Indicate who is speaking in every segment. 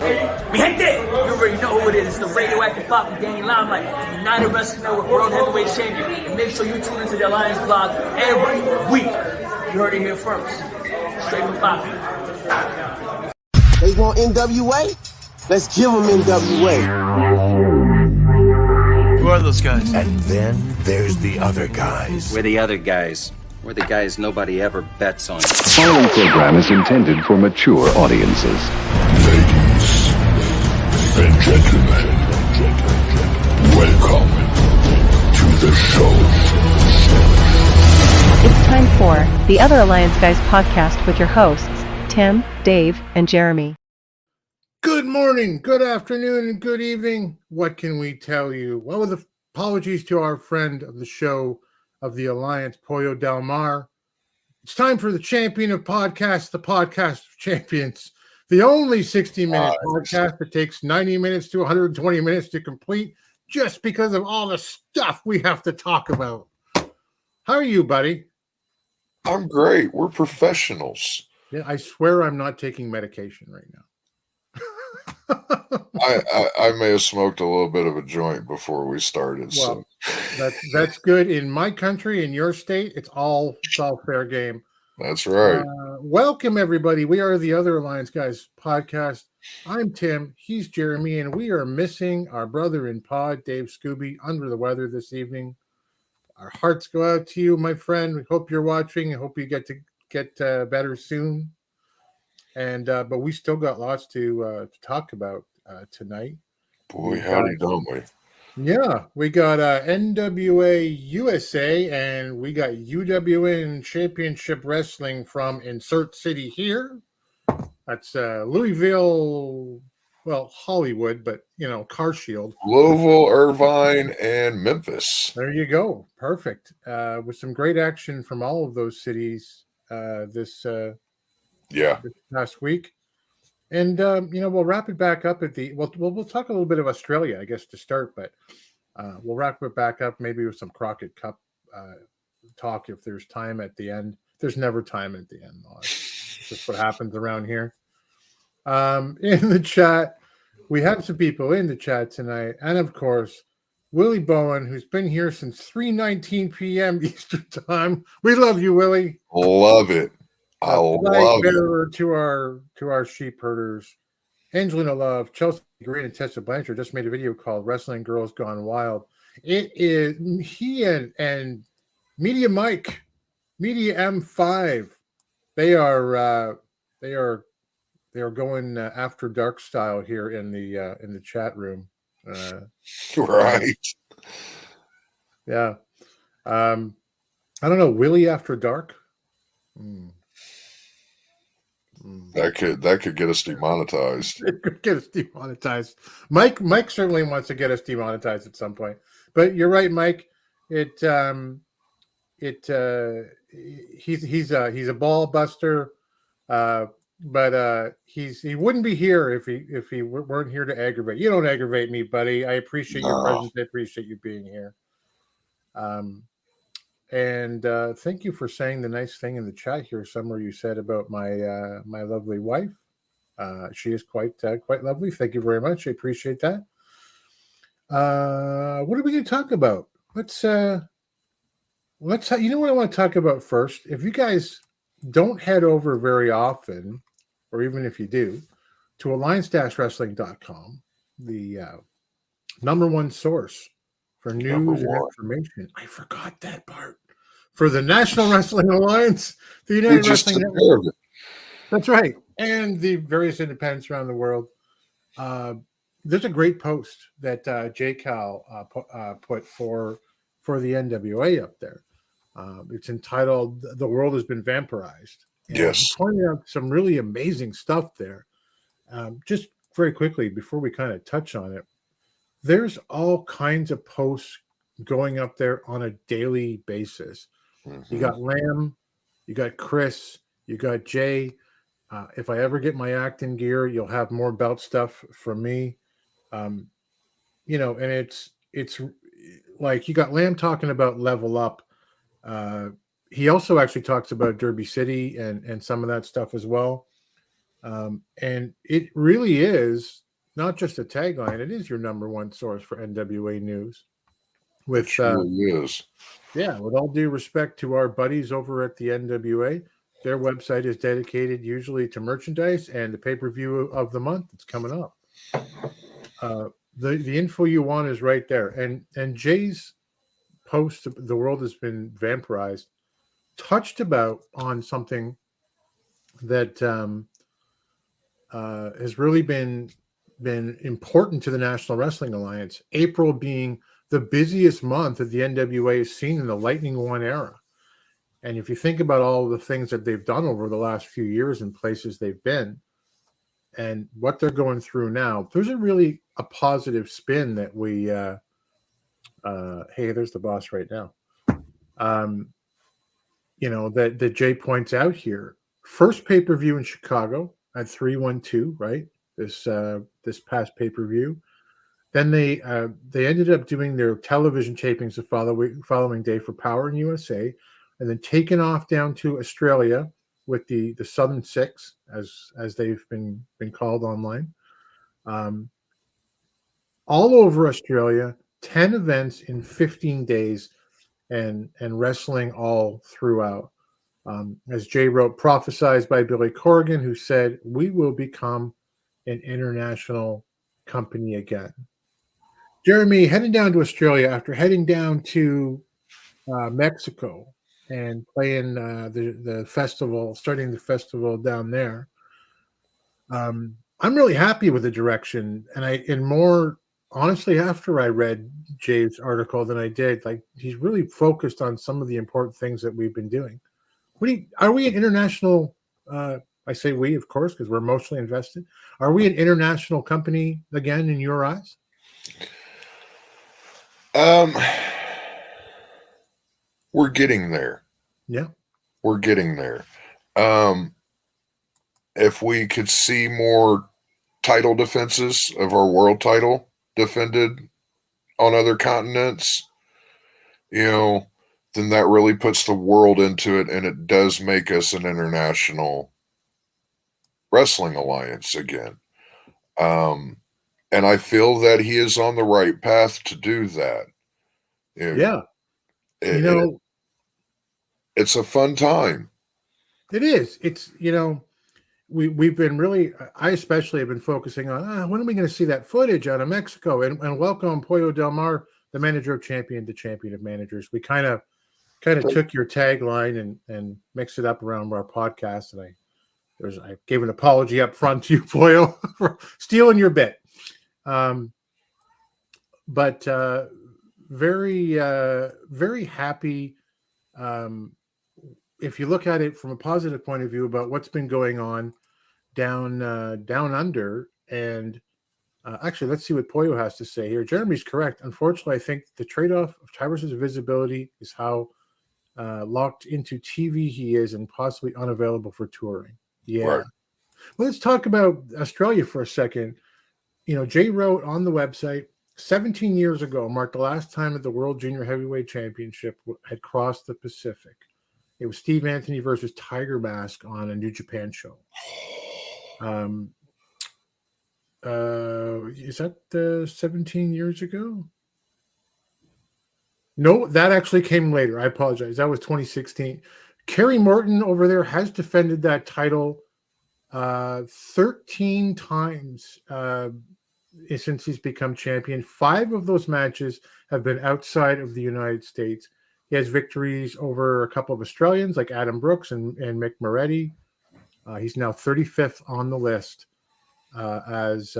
Speaker 1: Mi gente, you already know who it is. It's the radioactive pop with Danny Limelight, United Wrestling Network World Heavyweight Champion. And make sure you tune into the Alliance blog every week. You heard it here first. Straight from Poppy.
Speaker 2: They want NWA? Let's give them NWA.
Speaker 3: Who are those guys?
Speaker 4: And then there's the other guys.
Speaker 5: We're the other guys. We're the guys nobody ever bets on.
Speaker 6: The following program is intended for mature audiences.
Speaker 4: Ladies and gentlemen, welcome to the show.
Speaker 7: It's time for the Other Alliance Guys podcast with your hosts, Tim, Dave, and Jeremy.
Speaker 8: Good morning, good afternoon, and good evening. What can we tell you? Well, with apologies to our friend of the show of the Alliance, Pollo Del Mar. It's time for the champion of podcasts, the podcast of champions, the only 60-minute podcast that takes 90 minutes to 120 minutes to complete just because of all the stuff we have to talk about. How are you, buddy?
Speaker 9: I'm great. We're professionals.
Speaker 8: Yeah, I swear I'm not taking medication right now.
Speaker 9: I may have smoked a little bit of a joint before we started.
Speaker 8: Well,
Speaker 9: so
Speaker 8: that's good. In my country, in your state, it's all fair game.
Speaker 9: That's right.
Speaker 8: Welcome, everybody. We are the Other Alliance Guys podcast. I'm Tim. He's Jeremy, and we are missing our brother in pod, Dave Scooby, under the weather this evening. Our hearts go out to you, my friend. We hope you're watching. I hope you get better soon. And but we still got lots to talk about tonight.
Speaker 9: Boy, howdy, don't we?
Speaker 8: Yeah, we got NWA USA and we got UWN Championship Wrestling from insert city here. That's Louisville, well, Hollywood, but Car Shield.
Speaker 9: Louisville, Irvine, and Memphis.
Speaker 8: There you go. Perfect. With some great action from all of those cities this past week. And we'll wrap it back up at the we'll talk a little bit of Australia, I guess, to start, but we'll wrap it back up maybe with some Crockett Cup talk if there's time at the end. There's never time at the end, though. It's just what happens around here. In the chat, we have some people in the chat tonight, and of course, Willie Bowen, who's been here since 3:19 p.m. Eastern time. We love you, Willie.
Speaker 9: Love it. I love it.
Speaker 8: To our sheep herders, Angelina Love, Chelsea Green, and Tessa Blanchard just made a video called "Wrestling Girls Gone Wild." It is he and Media Mike, Media M5. They are going after dark style here in the chat room.
Speaker 9: Right.
Speaker 8: Yeah. I don't know. Willie after dark.
Speaker 9: That could get us demonetized.
Speaker 8: It could get us demonetized. Mike certainly wants to get us demonetized at some point. But you're right, Mike. He's a ball buster, but he wouldn't be here if he weren't here to aggravate. You don't aggravate me, buddy. I appreciate your presence. I appreciate you being here. And thank you for saying the nice thing in the chat here somewhere you said about my my lovely wife. She is quite lovely. Thank you very much. I appreciate that. What are we going to talk about? Let's you know what I want to talk about first? If you guys don't head over very often, or even if you do, to alliance-wrestling.com, the number one source for news and information. I forgot that part. For the National Wrestling Alliance, the United Wrestling Network. That's right. And the various independents around the world. There's a great post that JCal put for the NWA up there. It's entitled "The World Has Been Vampirized." And
Speaker 9: yes.
Speaker 8: He pointed out some really amazing stuff there. Just very quickly, before we kind of touch on it, there's all kinds of posts going up there on a daily basis. Mm-hmm. You got Lamb, you got Chris, you got Jay. If I ever get my act in gear, you'll have more belt stuff from me. And it's like you got Lamb talking about Level Up. He also actually talks about Derby City and some of that stuff as well. And it really is not just a tagline; it is your number one source for NWA news. With
Speaker 9: is.
Speaker 8: Yeah, with all due respect to our buddies over at the NWA, their website is dedicated usually to merchandise and the pay-per-view of the month that's coming up. The info you want is right there. And Jay's post, "The World Has Been Vampirized," touched on something that has really been important to the National Wrestling Alliance. April being the busiest month that the NWA has seen in the Lightning One era. And if you think about all the things that they've done over the last few years and places they've been and what they're going through now, there's a positive spin that we hey, there's the boss right now. That Jay points out here. First pay-per-view in Chicago at 312, right? This past pay-per-view. Then they ended up doing their television tapings the following day for Power in USA, and then taken off down to Australia with the Southern Six, as they've been called online. All over Australia, 10 events in 15 days, and wrestling all throughout. As Jay wrote, prophesized by Billy Corgan, who said, "We will become an international company again." Jeremy, heading down to Australia after heading down to Mexico and playing the festival, starting the festival down there. I'm really happy with the direction, and more honestly after I read Jay's article than I did. Like, he's really focused on some of the important things that we've been doing. Are we an international? I say we, of course, because we're emotionally invested. Are we an international company again in your eyes?
Speaker 9: We're getting there.
Speaker 8: Yeah.
Speaker 9: We're getting there. If we could see more title defenses of our world title defended on other continents, then that really puts the world into it, and it does make us an international wrestling alliance again. And I feel that he is on the right path to do that.
Speaker 8: Yeah.
Speaker 9: It's a fun time.
Speaker 8: It is. It's, we've been really, I especially have been focusing on, when are we going to see that footage out of Mexico? And welcome Pollo Del Mar, the manager of champion, the champion of managers. We kind of took your tagline and mixed it up around our podcast. And I gave an apology up front to you, Pollo, for stealing your bit. But very, very happy. If you look at it from a positive point of view about what's been going on down under, and actually, let's see what Pollo has to say here. Jeremy's correct. Unfortunately, I think the trade-off of Tyrus's visibility is how locked into TV he is and possibly unavailable for touring. Yeah.
Speaker 9: Right.
Speaker 8: Well, let's talk about Australia for a second. Jay wrote on the website, 17 years ago marked the last time that the World Junior Heavyweight Championship had crossed the Pacific. It was Steve Anthony versus Tiger Mask on a New Japan show. Is that 17 years ago? No, that actually came later. I apologize. That was 2016. Kerry Morton over there has defended that title 13 times since he's become champion. 5 of those matches have been outside of the United States. He has victories over a couple of Australians like Adam Brooks and Mick Moretti. He's now 35th on the list as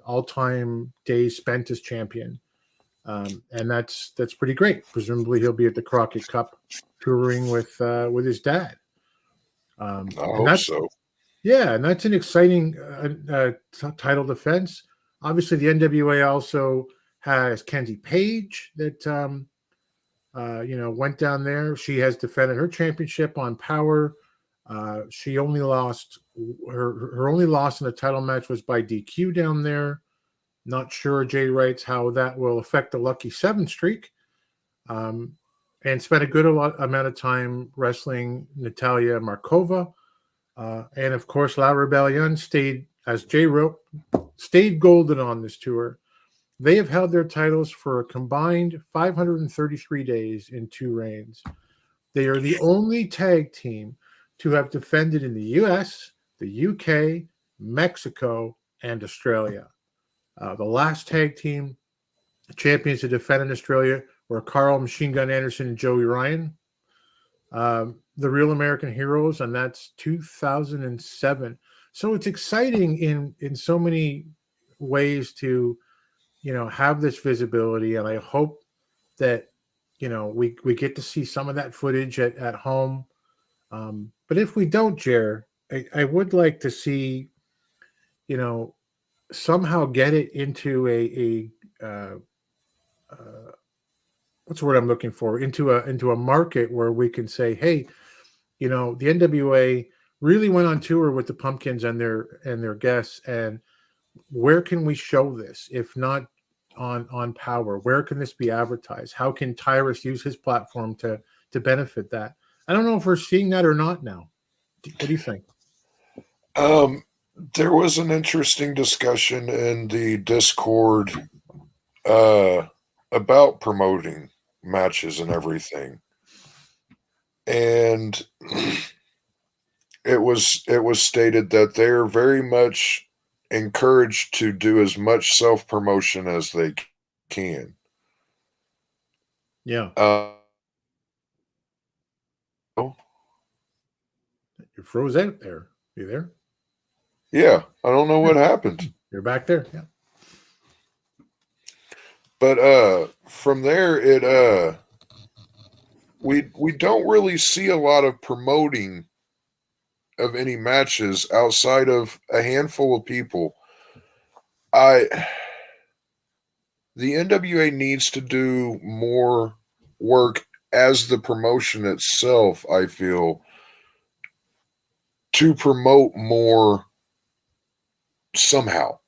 Speaker 8: all-time days spent as champion. And that's pretty great. Presumably he'll be at the Crockett Cup touring with his dad.
Speaker 9: I hope so.
Speaker 8: Yeah, and that's an exciting title defense. Obviously, the NWA also has Kylie Paige that went down there. She has defended her championship on Power. She only lost her only loss in the title match was by DQ down there. Not sure, Jay writes, how that will affect the Lucky 7 streak. And spent a good amount of time wrestling Natalia Markova. And of course, La Rebellion stayed, as Jay wrote, stayed golden on this tour. They have held their titles for a combined 533 days in 2 reigns. They are the only tag team to have defended in the US, the UK, Mexico, and Australia. The last tag team champions to defend in Australia were Carl Machine Gun Anderson and Joey Ryan. The Real American Heroes, and that's 2007. So it's exciting in so many ways to, have this visibility, and I hope that, we get to see some of that footage at home. But if we don't, Jer, I would like to see, somehow get it into what's the word I'm looking for? Into a market where we can say, hey, the NWA really went on tour with the Pumpkins and their guests, and where can we show this if not on Power? Where can this be advertised? How can Tyrus use his platform to benefit that? I don't know if we're seeing that or not now. What do you think?
Speaker 9: There was an interesting discussion in the Discord about promoting matches and everything, and it was stated that they're very much encouraged to do as much self-promotion as they can.
Speaker 8: Yeah. You froze out there. You there?
Speaker 9: Yeah, I don't know what happened.
Speaker 8: You're back there. Yeah.
Speaker 9: But from there, we don't really see a lot of promoting of any matches outside of a handful of people. The NWA needs to do more work as the promotion itself, I feel, to promote more somehow.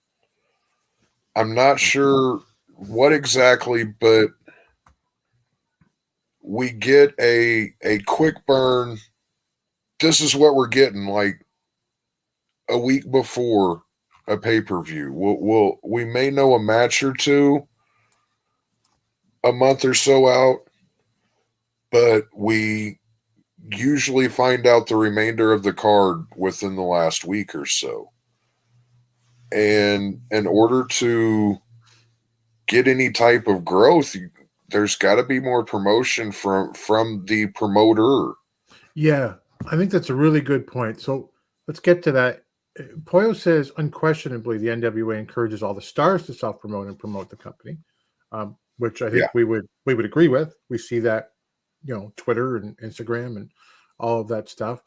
Speaker 9: I'm not sure what exactly, but we get a quick burn. This is what we're getting, like a week before a pay-per-view. We may know a match or two a month or so out, but we usually find out the remainder of the card within the last week or so. And in order to get any type of growth, there's got to be more promotion from the promoter.
Speaker 8: Yeah, I think that's a really good point. So let's get to that. Poyo says, unquestionably, the NWA encourages all the stars to self-promote and promote the company, which I think we would agree with. We see that, Twitter and Instagram and all of that stuff.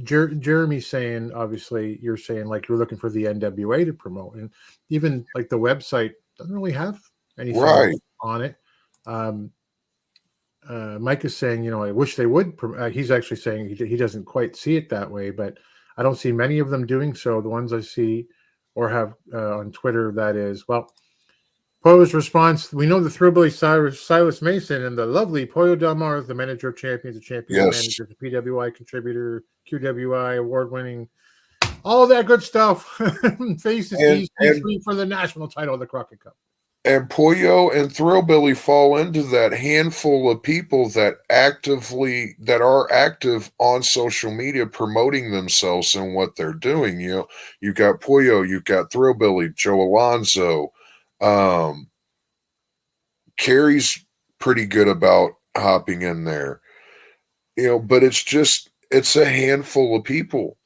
Speaker 8: Jeremy's saying, obviously, you're saying like you're looking for the NWA to promote, and even like the website doesn't really have anything on it. Mike is saying, I wish they would. He's actually saying he doesn't quite see it that way, but I don't see many of them doing so. The ones I see or have on Twitter, that is, well, Poyo's response: we know the Thrillbilly Silas Mason and the lovely Poyo Del Mar, the manager of champions, the champion manager, the PWI contributor, QWI award-winning, all that good stuff. Faces E3 for the national title of the Crockett Cup.
Speaker 9: And Poyo and Thrillbilly fall into that handful of people that are active on social media promoting themselves and what they're doing. You got Poyo, you've got Thrillbilly, Joe Alonzo. Carrie's pretty good about hopping in there. But it's a handful of people.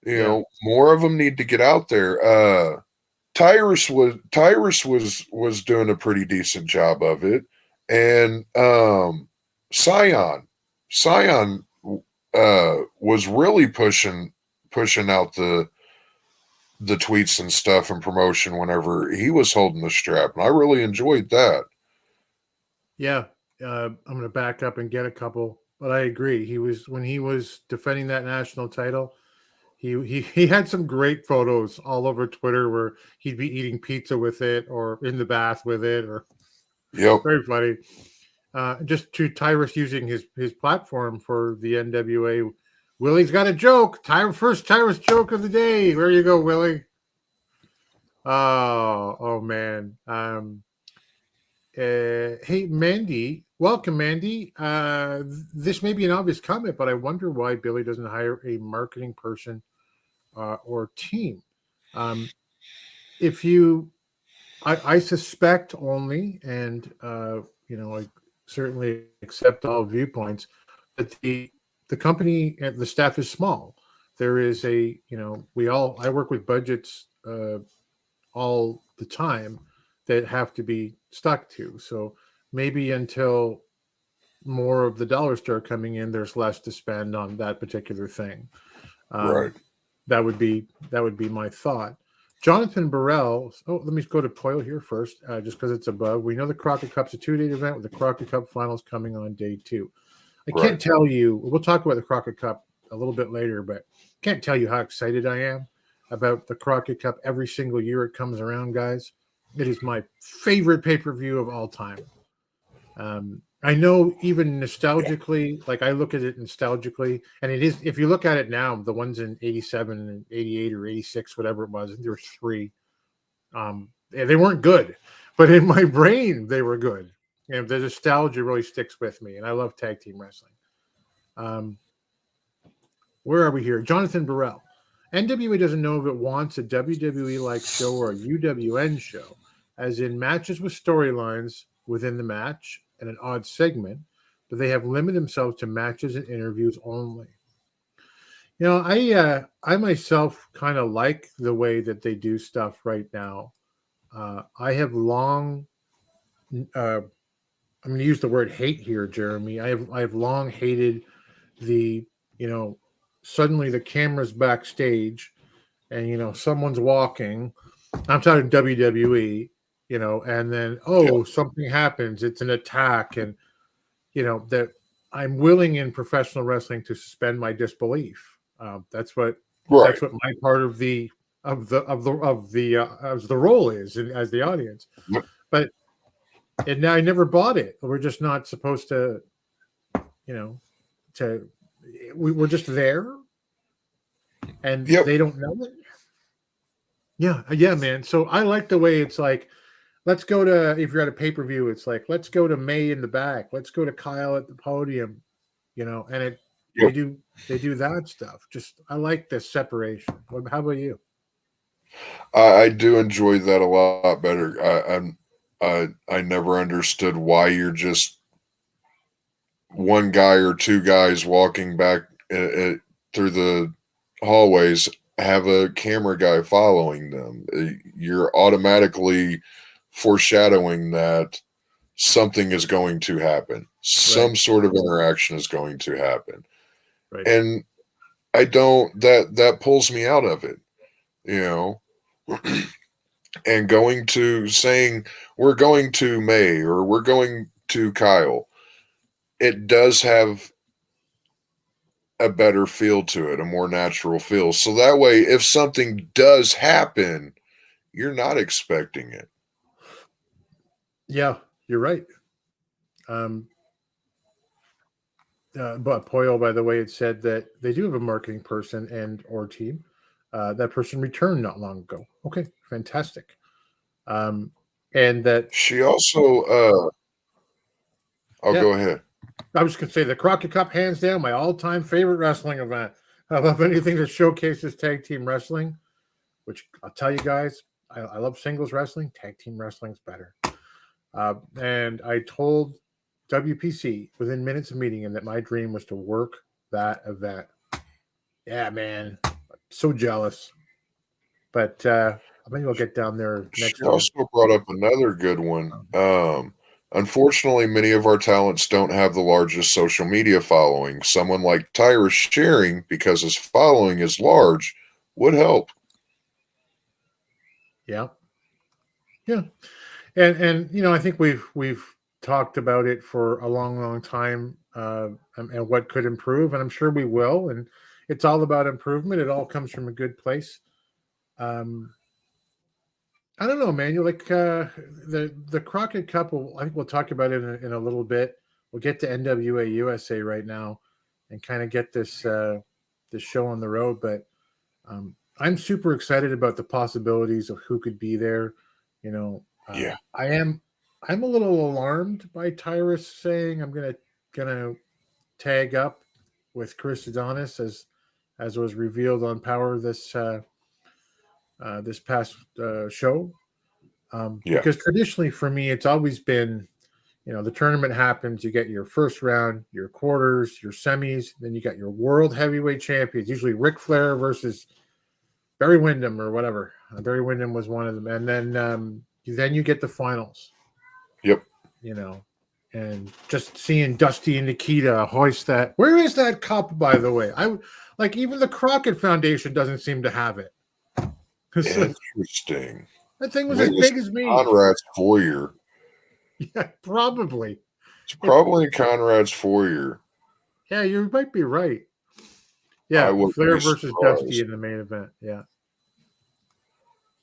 Speaker 9: More of them need to get out there. Tyrus was doing a pretty decent job of it, and Scion was really pushing out the tweets and stuff and promotion whenever he was holding the strap, and I really enjoyed that.
Speaker 8: Yeah, I'm going to back up and get a couple, but I agree. When he was defending that national title, he had some great photos all over Twitter where he'd be eating pizza with it or in the bath with it, or very funny. Just to Tyrus using his platform for the NWA Willie's got a joke. First Tyrus joke of the day. Where you go, Willie? Oh man. Hey, Mandy. Welcome, Mandy. This may be an obvious comment, but I wonder why Billy doesn't hire a marketing person or team. I suspect only, and I certainly accept all viewpoints, that the company and the staff is small. There is I work with budgets all the time that have to be stuck to. So maybe until more of the dollars start coming in, there's less to spend on that particular thing.
Speaker 9: Right.
Speaker 8: That would be my thought. Jonathan Burrell. Oh, let me go to Poyle here first, just because it's above. We know the Crockett Cup's a 2-day event with the Crockett Cup finals coming on day 2. I can't tell you. We'll talk about the Crockett Cup a little bit later, but can't tell you how excited I am about the Crockett Cup every single year it comes around, guys. It is my favorite pay-per-view of all time. I know even nostalgically, like I look at it nostalgically, and it is, if you look at it now, the ones in 87 and 88 or 86, whatever it was, there were 3. They weren't good, but in my brain, they were good. And the nostalgia really sticks with me, and I love tag team wrestling. Where are we here? Jonathan Burrell. NWA doesn't know if it wants a WWE-like show or a UWN show, as in matches with storylines within the match and an odd segment, but they have limited themselves to matches and interviews only. I myself kind of like the way that they do stuff right now. I have long, I'm going to use the word hate here, Jeremy. I have long hated the, suddenly the camera's backstage and, someone's walking. I'm talking WWE, and then, something happens. It's an attack. And, that I'm willing in professional wrestling to suspend my disbelief. That's what my part of the role is as the audience.
Speaker 9: Yep.
Speaker 8: But I never bought it. We're just not supposed to, we're just there, and they don't know it. Yeah, man. So I like the way it's like, let's go to, if you're at a pay-per-view, it's like, let's go to May in the back. Let's go to Kyle at the podium, and they do that stuff. Just, I like this separation. How about you?
Speaker 9: I do enjoy that a lot better. I never understood why you're just one guy or two guys walking back through the hallways, have a camera guy following them. You're automatically foreshadowing that something is going to happen. Some sort of interaction is going to happen.
Speaker 8: Right.
Speaker 9: And I don't, that pulls me out of it, and going to saying we're going to May or we're going to Kyle, it does have a better feel to it, a more natural feel. So that way, if something does happen, you're not expecting it.
Speaker 8: Yeah, you're right. But Poyle, by the way, it said that they do have a marketing person and or team. That person returned not long ago. Okay, fantastic. And that
Speaker 9: she also go ahead.
Speaker 8: I was going to say the Crockett Cup, hands down, my all-time favorite wrestling event. I love anything that showcases tag team wrestling, which I'll tell you guys, I love singles wrestling. Tag team wrestling's better. And I told WPC within minutes of meeting him that my dream was to work that event. Yeah, man. So jealous. But maybe I'll get down there next
Speaker 9: She
Speaker 8: year.
Speaker 9: also brought up another good one. Unfortunately, many of our talents don't have the largest social media following. Someone like Tyrus sharing, because his following is large, would help.
Speaker 8: Yeah. And I think we've talked about it for a long time, and what could improve, and I'm sure we will. And it's all about improvement. It all comes from a good place. I don't know, man. You like the Crockett Cup. I think we'll talk about it in a little bit. We'll get to NWA USA right now, and kind of get this show on the road. But I'm super excited about the possibilities of who could be there. You know,
Speaker 9: Yeah.
Speaker 8: I'm a little alarmed by Tyrus saying I'm gonna tag up with Chris Adonis as was revealed on Power this past show. Because traditionally for me, it's always been, you know, the tournament happens, you get your first round, your quarters, your semis, then you got your world heavyweight champions, usually Ric Flair versus Barry Windham or whatever. Barry Windham was one of them. And then you get the finals.
Speaker 9: Yep.
Speaker 8: You know, and just seeing Dusty and Nikita hoist that. Where is that cup, by the way? Like even the Crockett Foundation doesn't seem to have it.
Speaker 9: Interesting.
Speaker 8: That thing was as big as me.
Speaker 9: Conrad's foyer.
Speaker 8: Yeah, probably.
Speaker 9: It's probably in Conrad's foyer.
Speaker 8: Yeah, you might be right. Yeah, Flair versus Dusty in the main event. Yeah.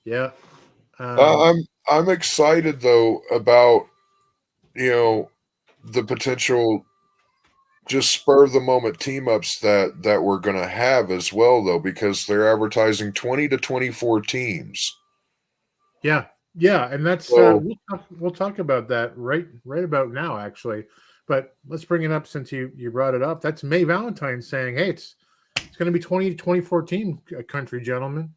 Speaker 8: Yeah.
Speaker 9: I'm excited though about, you know, the potential just spur of the moment team ups that we're going to have as well though, because they're advertising 20 to 24 teams.
Speaker 8: Yeah. Yeah. And that's, we'll talk about that right about now, actually, but let's bring it up since you brought it up. That's May Valentine saying, hey, it's going to be 20 to 24 team country gentlemen.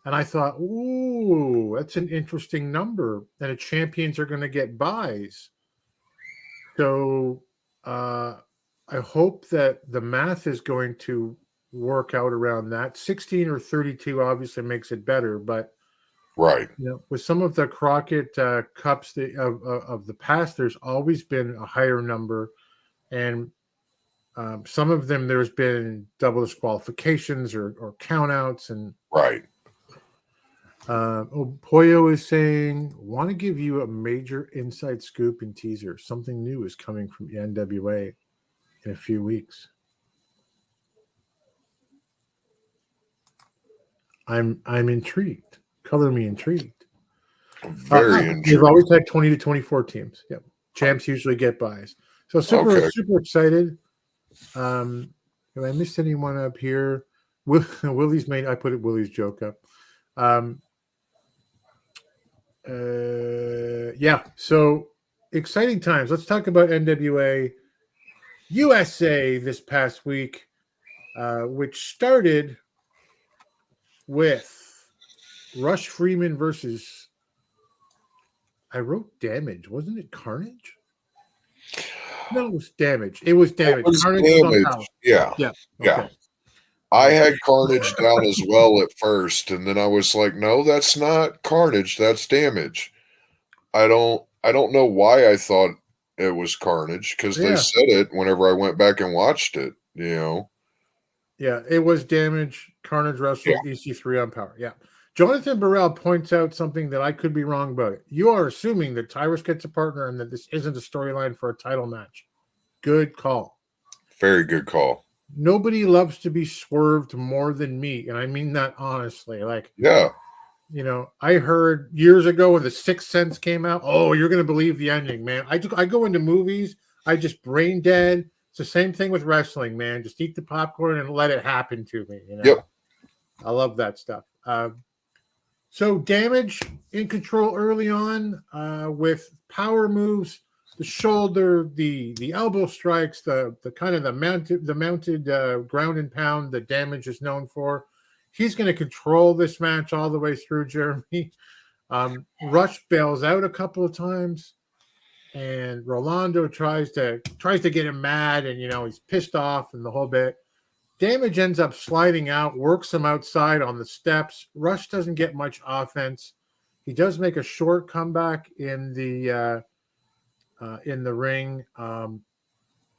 Speaker 8: And I thought, ooh, that's an interesting number. And the champions are going to get buys. So I hope that the math is going to work out around that. 16 or 32 obviously makes it better. But,
Speaker 9: right,
Speaker 8: you know, with some of the Crockett Cups of the past, there's always been a higher number. And some of them, there's been double disqualifications or countouts. And
Speaker 9: right.
Speaker 8: Poyo is saying, want to give you a major inside scoop and teaser. Something new is coming from the NWA in a few weeks. I'm intrigued. Color me intrigued.
Speaker 9: Very intrigued.
Speaker 8: We've always had 20 to 24 teams. Yep. Champs usually get buys. So super excited. Have I missed anyone up here? Willie's made. I put it Willie's joke up. Yeah, so exciting times. Let's talk about NWA USA this past week, which started with Rush Freeman versus, I wrote Damage. Wasn't it Carnage? No, it was Damage. It was Damage.
Speaker 9: Carnage
Speaker 8: was on Power.
Speaker 9: Yeah.
Speaker 8: Yeah.
Speaker 9: Yeah.
Speaker 8: Okay.
Speaker 9: I had Carnage down as well at first, and then I was like, no, that's not Carnage, that's Damage. I don't know why I thought it was Carnage, because they said it whenever I went back and watched it, you know.
Speaker 8: Yeah, it was Damage. Carnage wrestled EC3 on Power. Yeah. Jonathan Burrell points out something that I could be wrong about. You are assuming that Tyrus gets a partner and that this isn't a storyline for a title match. Good call.
Speaker 9: Very good call.
Speaker 8: Nobody loves to be swerved more than me, and I mean that honestly. Like,
Speaker 9: yeah,
Speaker 8: you know, I heard years ago when The Sixth Sense came out, oh, you're going to believe the ending, man. I go into movies, I just brain dead. It's the same thing with wrestling, man. Just eat the popcorn and let it happen to me. You know?
Speaker 9: Yep.
Speaker 8: I love that stuff. So Damage in control early on with power moves. The shoulder, the elbow strikes, the kind of the mounted ground and pound that Damage is known for. He's going to control this match all the way through, Jeremy. Rush bails out a couple of times, and Rolando tries to get him mad, and you know he's pissed off and the whole bit. Damage ends up sliding out, works him outside on the steps. Rush doesn't get much offense. He does make a short comeback in the ring,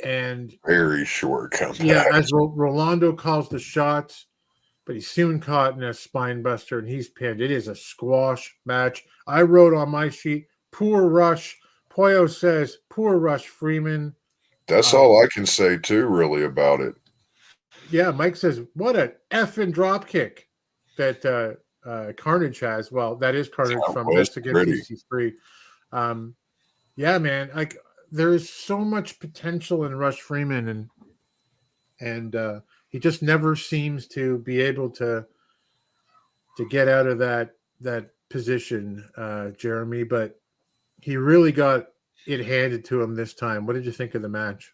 Speaker 8: and
Speaker 9: very short comeback.
Speaker 8: Yeah, as Rolando calls the shots, but he's soon caught in a spine buster and he's pinned. It is a squash match. I wrote on my sheet, poor Rush. Poyo says, poor Rush Freeman.
Speaker 9: That's all I can say too, really, about it.
Speaker 8: Yeah, Mike says, what an effing drop kick that Carnage has. Well, that is Carnage from this against EC3. Yeah, man, like there is so much potential in Rush Freeman, and and he just never seems to be able to get out of that position, Jeremy. But he really got it handed to him this time. What did you think of the match?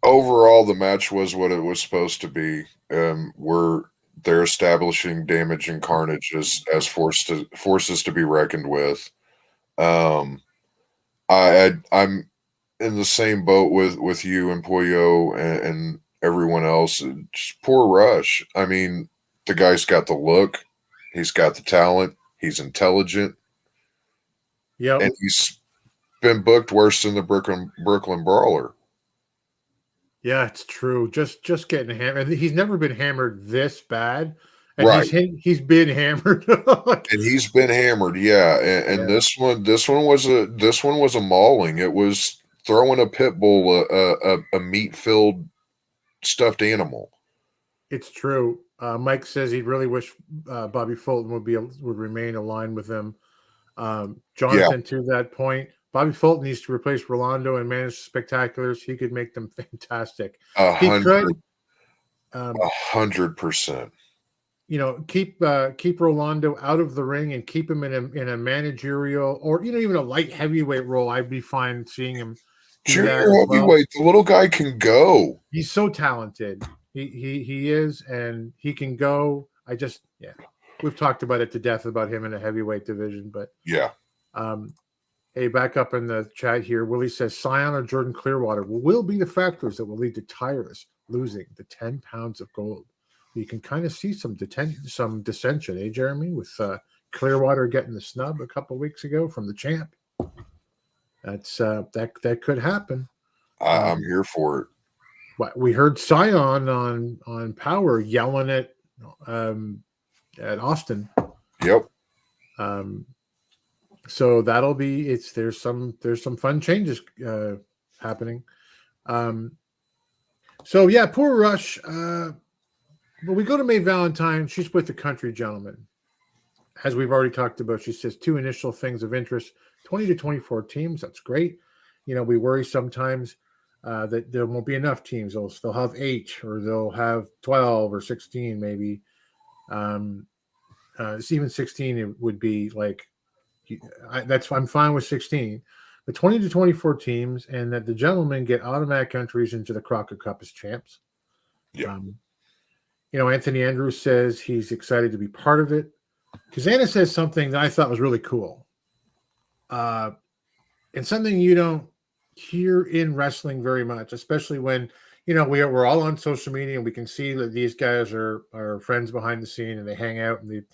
Speaker 9: Overall, the match was what it was supposed to be. They're establishing Damage and Carnage as forces to be reckoned with. I'm in the same boat with you and Pollo and everyone else. Just poor Rush. I mean, the guy's got the look, he's got the talent, he's intelligent.
Speaker 8: Yeah,
Speaker 9: and he's been booked worse than the Brooklyn Brawler.
Speaker 8: Yeah, it's true. Just getting hammered. He's never been hammered this bad, and
Speaker 9: Right.
Speaker 8: he's been hammered.
Speaker 9: And he's been hammered, yeah. And
Speaker 8: Yeah.
Speaker 9: this one was a mauling. It was throwing a pit bull a meat filled stuffed animal.
Speaker 8: It's true. Mike says he really wish Bobby Fulton would remain aligned with him. Jonathan, to that point, Bobby Fulton needs to replace Rolando and manage spectaculars. He could make them fantastic. He could.
Speaker 9: 100%.
Speaker 8: You know, keep Rolando out of the ring and keep him in a managerial or even a light heavyweight role. I'd be fine seeing him.
Speaker 9: Junior heavyweight, the little guy can go.
Speaker 8: He's so talented. He is, and he can go. We've talked about it to death about him in a heavyweight division, but
Speaker 9: yeah.
Speaker 8: Hey, back up in the chat here. Willie says Scion or Jordan Clearwater will be the factors that will lead to Tyrus losing the 10 pounds of gold. You can kind of see some dissension, Jeremy, with Clearwater getting the snub a couple weeks ago from the champ. That's that could happen.
Speaker 9: I'm here for it.
Speaker 8: But we heard Scion on Power yelling at Austin.
Speaker 9: Yep.
Speaker 8: So that'll be there's some fun changes happening. So yeah, poor Rush. But we go to Mae Valentine. She's with the Country Gentleman. As we've already talked about, she says 2 initial things of interest, 20 to 24 teams. That's great. We worry sometimes that there won't be enough teams. They'll have 8 or they'll have 12 or 16 maybe. Even 16 it would be like, I'm fine with 16. But 20 to 24 teams, and that the gentlemen get automatic entries into the Crockett Cup as champs.
Speaker 9: Yeah.
Speaker 8: Anthony Andrews says he's excited to be part of it. Kazana says something that I thought was really cool. And something you don't hear in wrestling very much, especially when, we're all on social media and we can see that these guys are friends behind the scene and they hang out and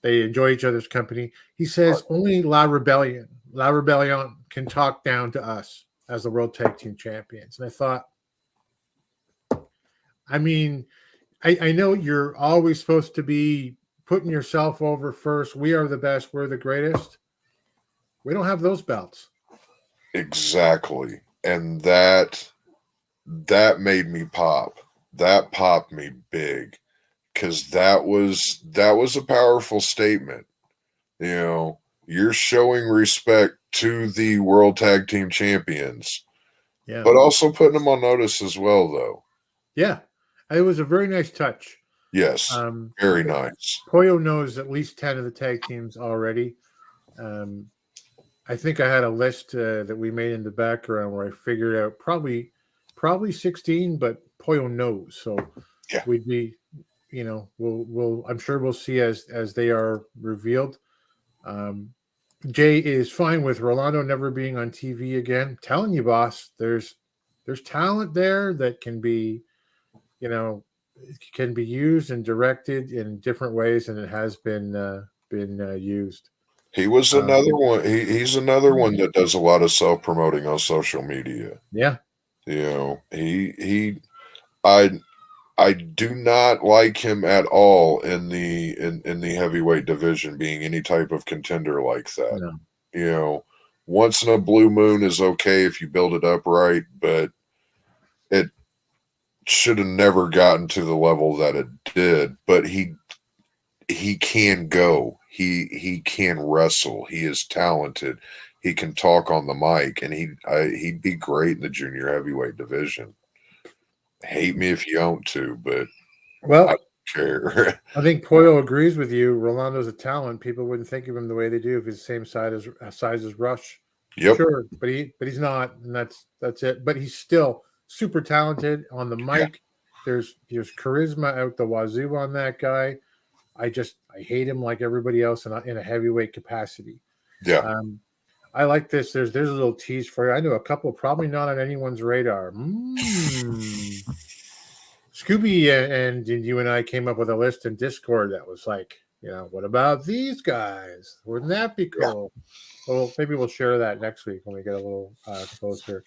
Speaker 8: they enjoy each other's company. He says only La Rebellion can talk down to us as the World Tag Team Champions. And I thought, I know you're always supposed to be putting yourself over first. We are the best. We're the greatest. We don't have those belts.
Speaker 9: Exactly. And that made me pop. That popped me big because that was a powerful statement. You're showing respect to the World Tag Team Champions, but also putting them on notice as well, though.
Speaker 8: Yeah. It was a very nice touch.
Speaker 9: Yes, very nice.
Speaker 8: Pollo knows at least 10 of the tag teams already. I think I had a list that we made in the background where I figured out probably 16, but Pollo knows. So
Speaker 9: yeah.
Speaker 8: We'd be, we'll I'm sure we'll see as they are revealed. Jay is fine with Rolando never being on TV again. I'm telling you, boss, there's talent there that can be, can be used and directed in different ways, and it has been used.
Speaker 9: He was another one. He's another one that does a lot of self-promoting on social media.
Speaker 8: Yeah.
Speaker 9: I do not like him at all in the heavyweight division being any type of contender like that. No. Once in a blue moon is okay if you build it up right, but it should have never gotten to the level that it did. But he can go. He can wrestle. He is talented. he can talk on the mic, and he'd be great in the junior heavyweight division. Hate me if you want to, but
Speaker 8: Well,
Speaker 9: I don't care.
Speaker 8: I think Poyo agrees with you. Rolando's a talent. People wouldn't think of him the way they do if he's the same size as Rush.
Speaker 9: Yep.
Speaker 8: Sure, but he's not, and that's it. But he's still super talented on the mic. Yeah. There's charisma out the wazoo on that guy. I hate him like everybody else in a heavyweight capacity.
Speaker 9: Yeah.
Speaker 8: I like this. There's a little tease for you. I know a couple, probably not on anyone's radar. Scooby and you and I came up with a list in Discord that was like, what about these guys? Wouldn't that be cool? Yeah. Well, maybe we'll share that next week when we get a little closer.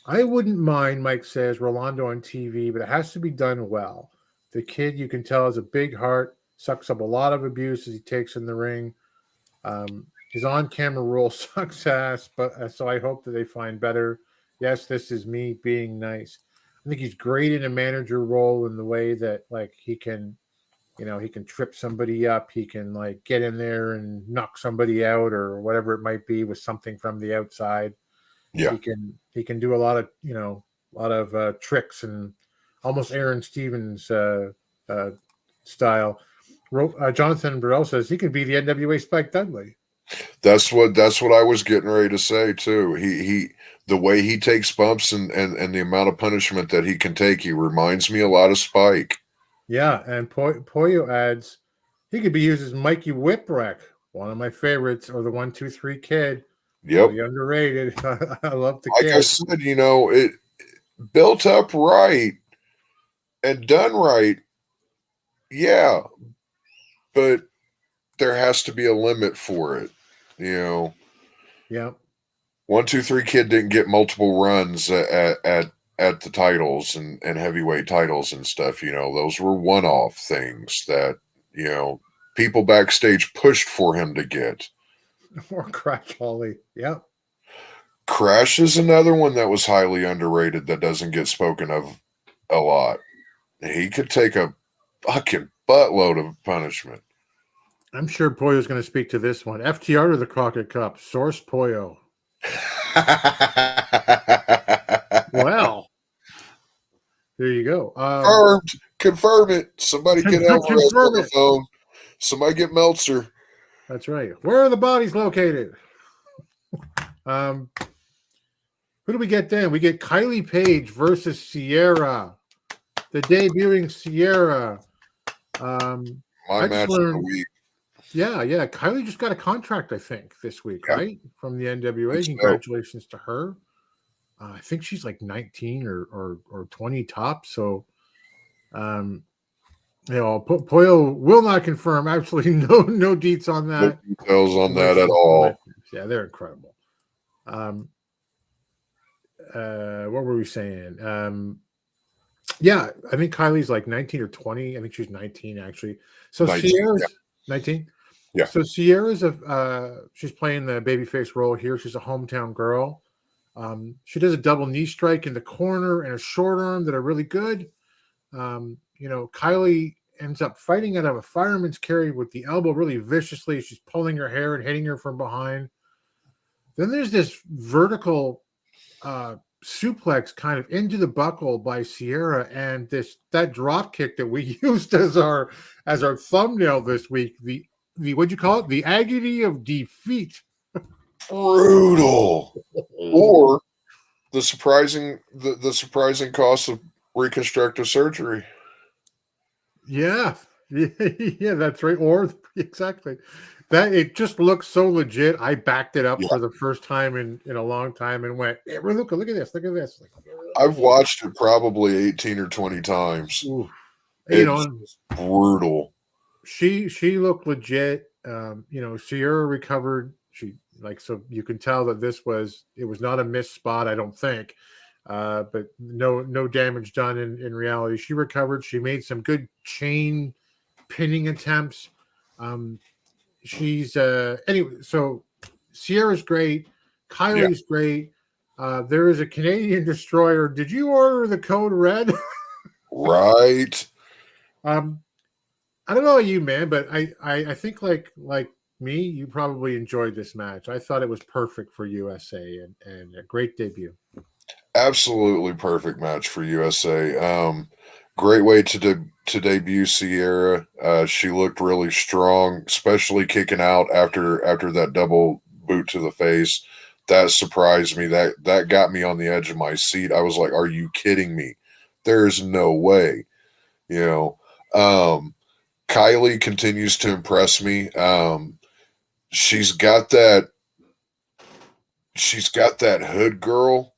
Speaker 8: I wouldn't mind, Mike says, Rolando on TV, but it has to be done well. The kid, you can tell, has a big heart, sucks up a lot of abuse as he takes in the ring. His on-camera role sucks ass, but so I hope that they find better. Yes, this is me being nice. I think he's great in a manager role in the way that, like, he can trip somebody up. He can, like, get in there and knock somebody out or whatever it might be with something from the outside.
Speaker 9: Yeah,
Speaker 8: he can do a lot of tricks and almost Aaron Stevens style. Jonathan Burrell says he could be the NWA Spike Dudley.
Speaker 9: That's what I was getting ready to say too. He the way he takes bumps and the amount of punishment that he can take, he reminds me a lot of Spike.
Speaker 8: Yeah, and Poyo adds he could be used as Mikey Whipwreck, one of my favorites, or the 1-2-3 Kid.
Speaker 9: Yep,
Speaker 8: really underrated. I love the
Speaker 9: kid. Like I said, it built up right and done right. Yeah, but there has to be a limit for it,
Speaker 8: Yeah.
Speaker 9: 1-2-3 Kid didn't get multiple runs at the titles and heavyweight titles and stuff. Those were one-off things that people backstage pushed for him to get.
Speaker 8: Or Crash Holly. Yeah.
Speaker 9: Crash is another one that was highly underrated that doesn't get spoken of a lot. He could take a fucking buttload of punishment.
Speaker 8: I'm sure Poyo's going to speak to this one. FTR to the Crockett Cup. Source Poyo. Well, there you go.
Speaker 9: Confirm it. Somebody get Alvarez on the phone. Somebody get Meltzer.
Speaker 8: That's right. Where are the bodies located? Who do we get then? We get Kylie Paige versus Sierra. The debuting Sierra.
Speaker 9: My match of the week.
Speaker 8: Yeah. Kylie just got a contract, I think, this week, right? From the NWA. Congratulations to her. I think she's like 19 or 20 tops. So, Poyo will not confirm. Absolutely no deets on that.
Speaker 9: No details on that at all.
Speaker 8: Yeah, they're incredible. What were we saying? Yeah, I think Kylie's like 19 or 20. I think she's 19 actually. So 19, Sierra's 19.
Speaker 9: Yeah.
Speaker 8: So Sierra's she's playing the babyface role here. She's a hometown girl. She does a double knee strike in the corner and a short arm that are really good. Kylie ends up fighting out of a fireman's carry with the elbow really viciously. She's pulling her hair and hitting her from behind. Then there's this vertical suplex kind of into the buckle by Sierra, and that drop kick that we used as our thumbnail this week. The what'd you call it? The agony of defeat.
Speaker 9: Brutal. Or the surprising cost of reconstructive surgery.
Speaker 8: Yeah, that's right. Or exactly that. It just looks so legit. I backed it up for the first time in a long time and went, hey, look at this. Look at this.
Speaker 9: I've watched it probably 18 or 20 times. It's brutal.
Speaker 8: She looked legit. Sierra recovered. So you can tell that it was not a missed spot, I don't think. But no damage done in reality. She recovered. She made some good chain pinning attempts. She's anyway. So Sierra's great. Kylie's great. There is a Canadian destroyer. Did you order the code red?
Speaker 9: Right.
Speaker 8: I don't know you, man, but I think like me, you probably enjoyed this match. I thought it was perfect for USA and a great debut.
Speaker 9: Absolutely perfect match for USA. Great way to debut Sierra. She looked really strong, especially kicking out after that double boot to the face. That surprised me. That got me on the edge of my seat. I was like, "Are you kidding me? There's no way." Kylie continues to impress me. She's got that hood girl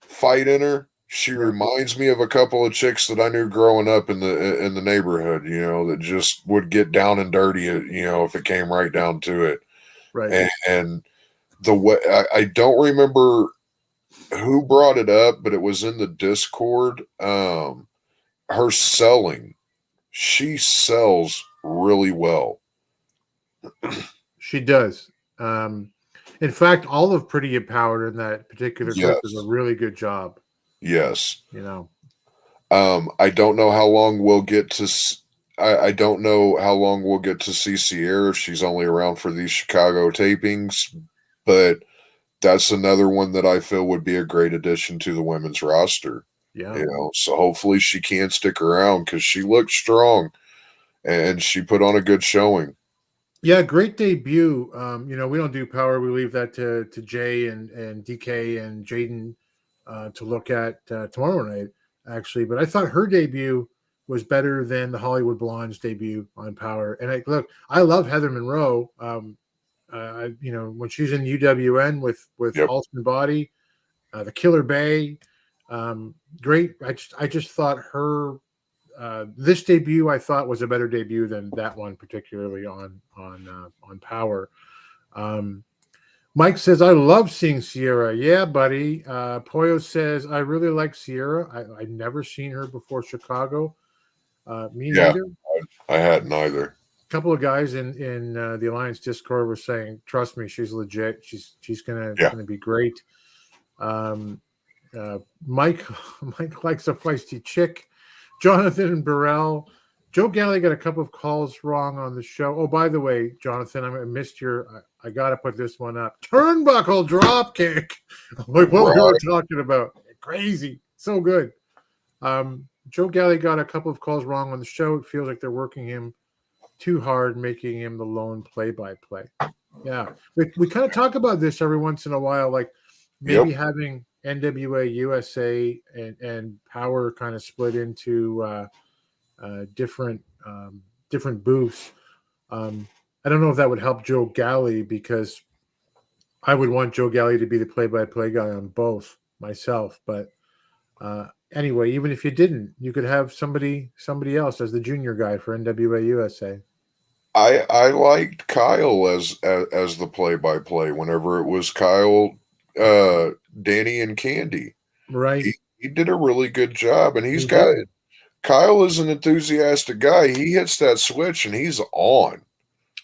Speaker 9: fight in her. She reminds me of a couple of chicks that I knew growing up in the neighborhood, that just would get down and dirty, if it came right down to it.
Speaker 8: Right.
Speaker 9: And the way I don't remember who brought it up, but it was in the Discord. Her selling, she sells really well.
Speaker 8: She does. In fact, all of Pretty Empowered in that particular group does a really good job.
Speaker 9: Yes.
Speaker 8: I
Speaker 9: don't know how long we'll get to. I don't know how long we'll get to see Sierra if she's only around for these Chicago tapings, but that's another one that I feel would be a great addition to the women's roster.
Speaker 8: Yeah.
Speaker 9: So hopefully she can stick around because she looked strong and she put on a good showing.
Speaker 8: Yeah, great debut. We don't do power. We leave that to Jay and DK and Jaden to look at tomorrow night, actually. But I thought her debut was better than the Hollywood Blondes debut on Power. And I love Heather Monroe. When she's in UWN with Alston Body, the Killer Bay, great. I just thought her this debut I thought was a better debut than that one, particularly on Power. Mike says, I love seeing Sierra. Yeah, buddy. Poyo says, I really like Sierra. I've never seen her before Chicago. Me neither.
Speaker 9: I hadn't either.
Speaker 8: A couple of guys in the Alliance Discord were saying, trust me, she's legit. She's gonna be great. Mike likes a feisty chick. Jonathan and Burrell. Joe Galley got a couple of calls wrong on the show. Oh, by the way, Jonathan, I missed I got to put this one up. Turnbuckle drop kick. Like what we were talking about. Crazy. So good. Joe Galley got a couple of calls wrong on the show. It feels like they're working him too hard, making him the lone play-by-play. Yeah. We kind of talk about this every once in a while, like maybe having NWA USA and Power kind of split into different booths. I don't know if that would help Joe Galley because I would want Joe Galley to be the play-by-play guy on both myself. But anyway, even if you didn't, you could have somebody else as the junior guy for NWA USA.
Speaker 9: I liked Kyle as the play-by-play whenever it was Kyle, Danny, and Candy.
Speaker 8: Right.
Speaker 9: He did a really good job, and Kyle is an enthusiastic guy. He hits that switch and he's on.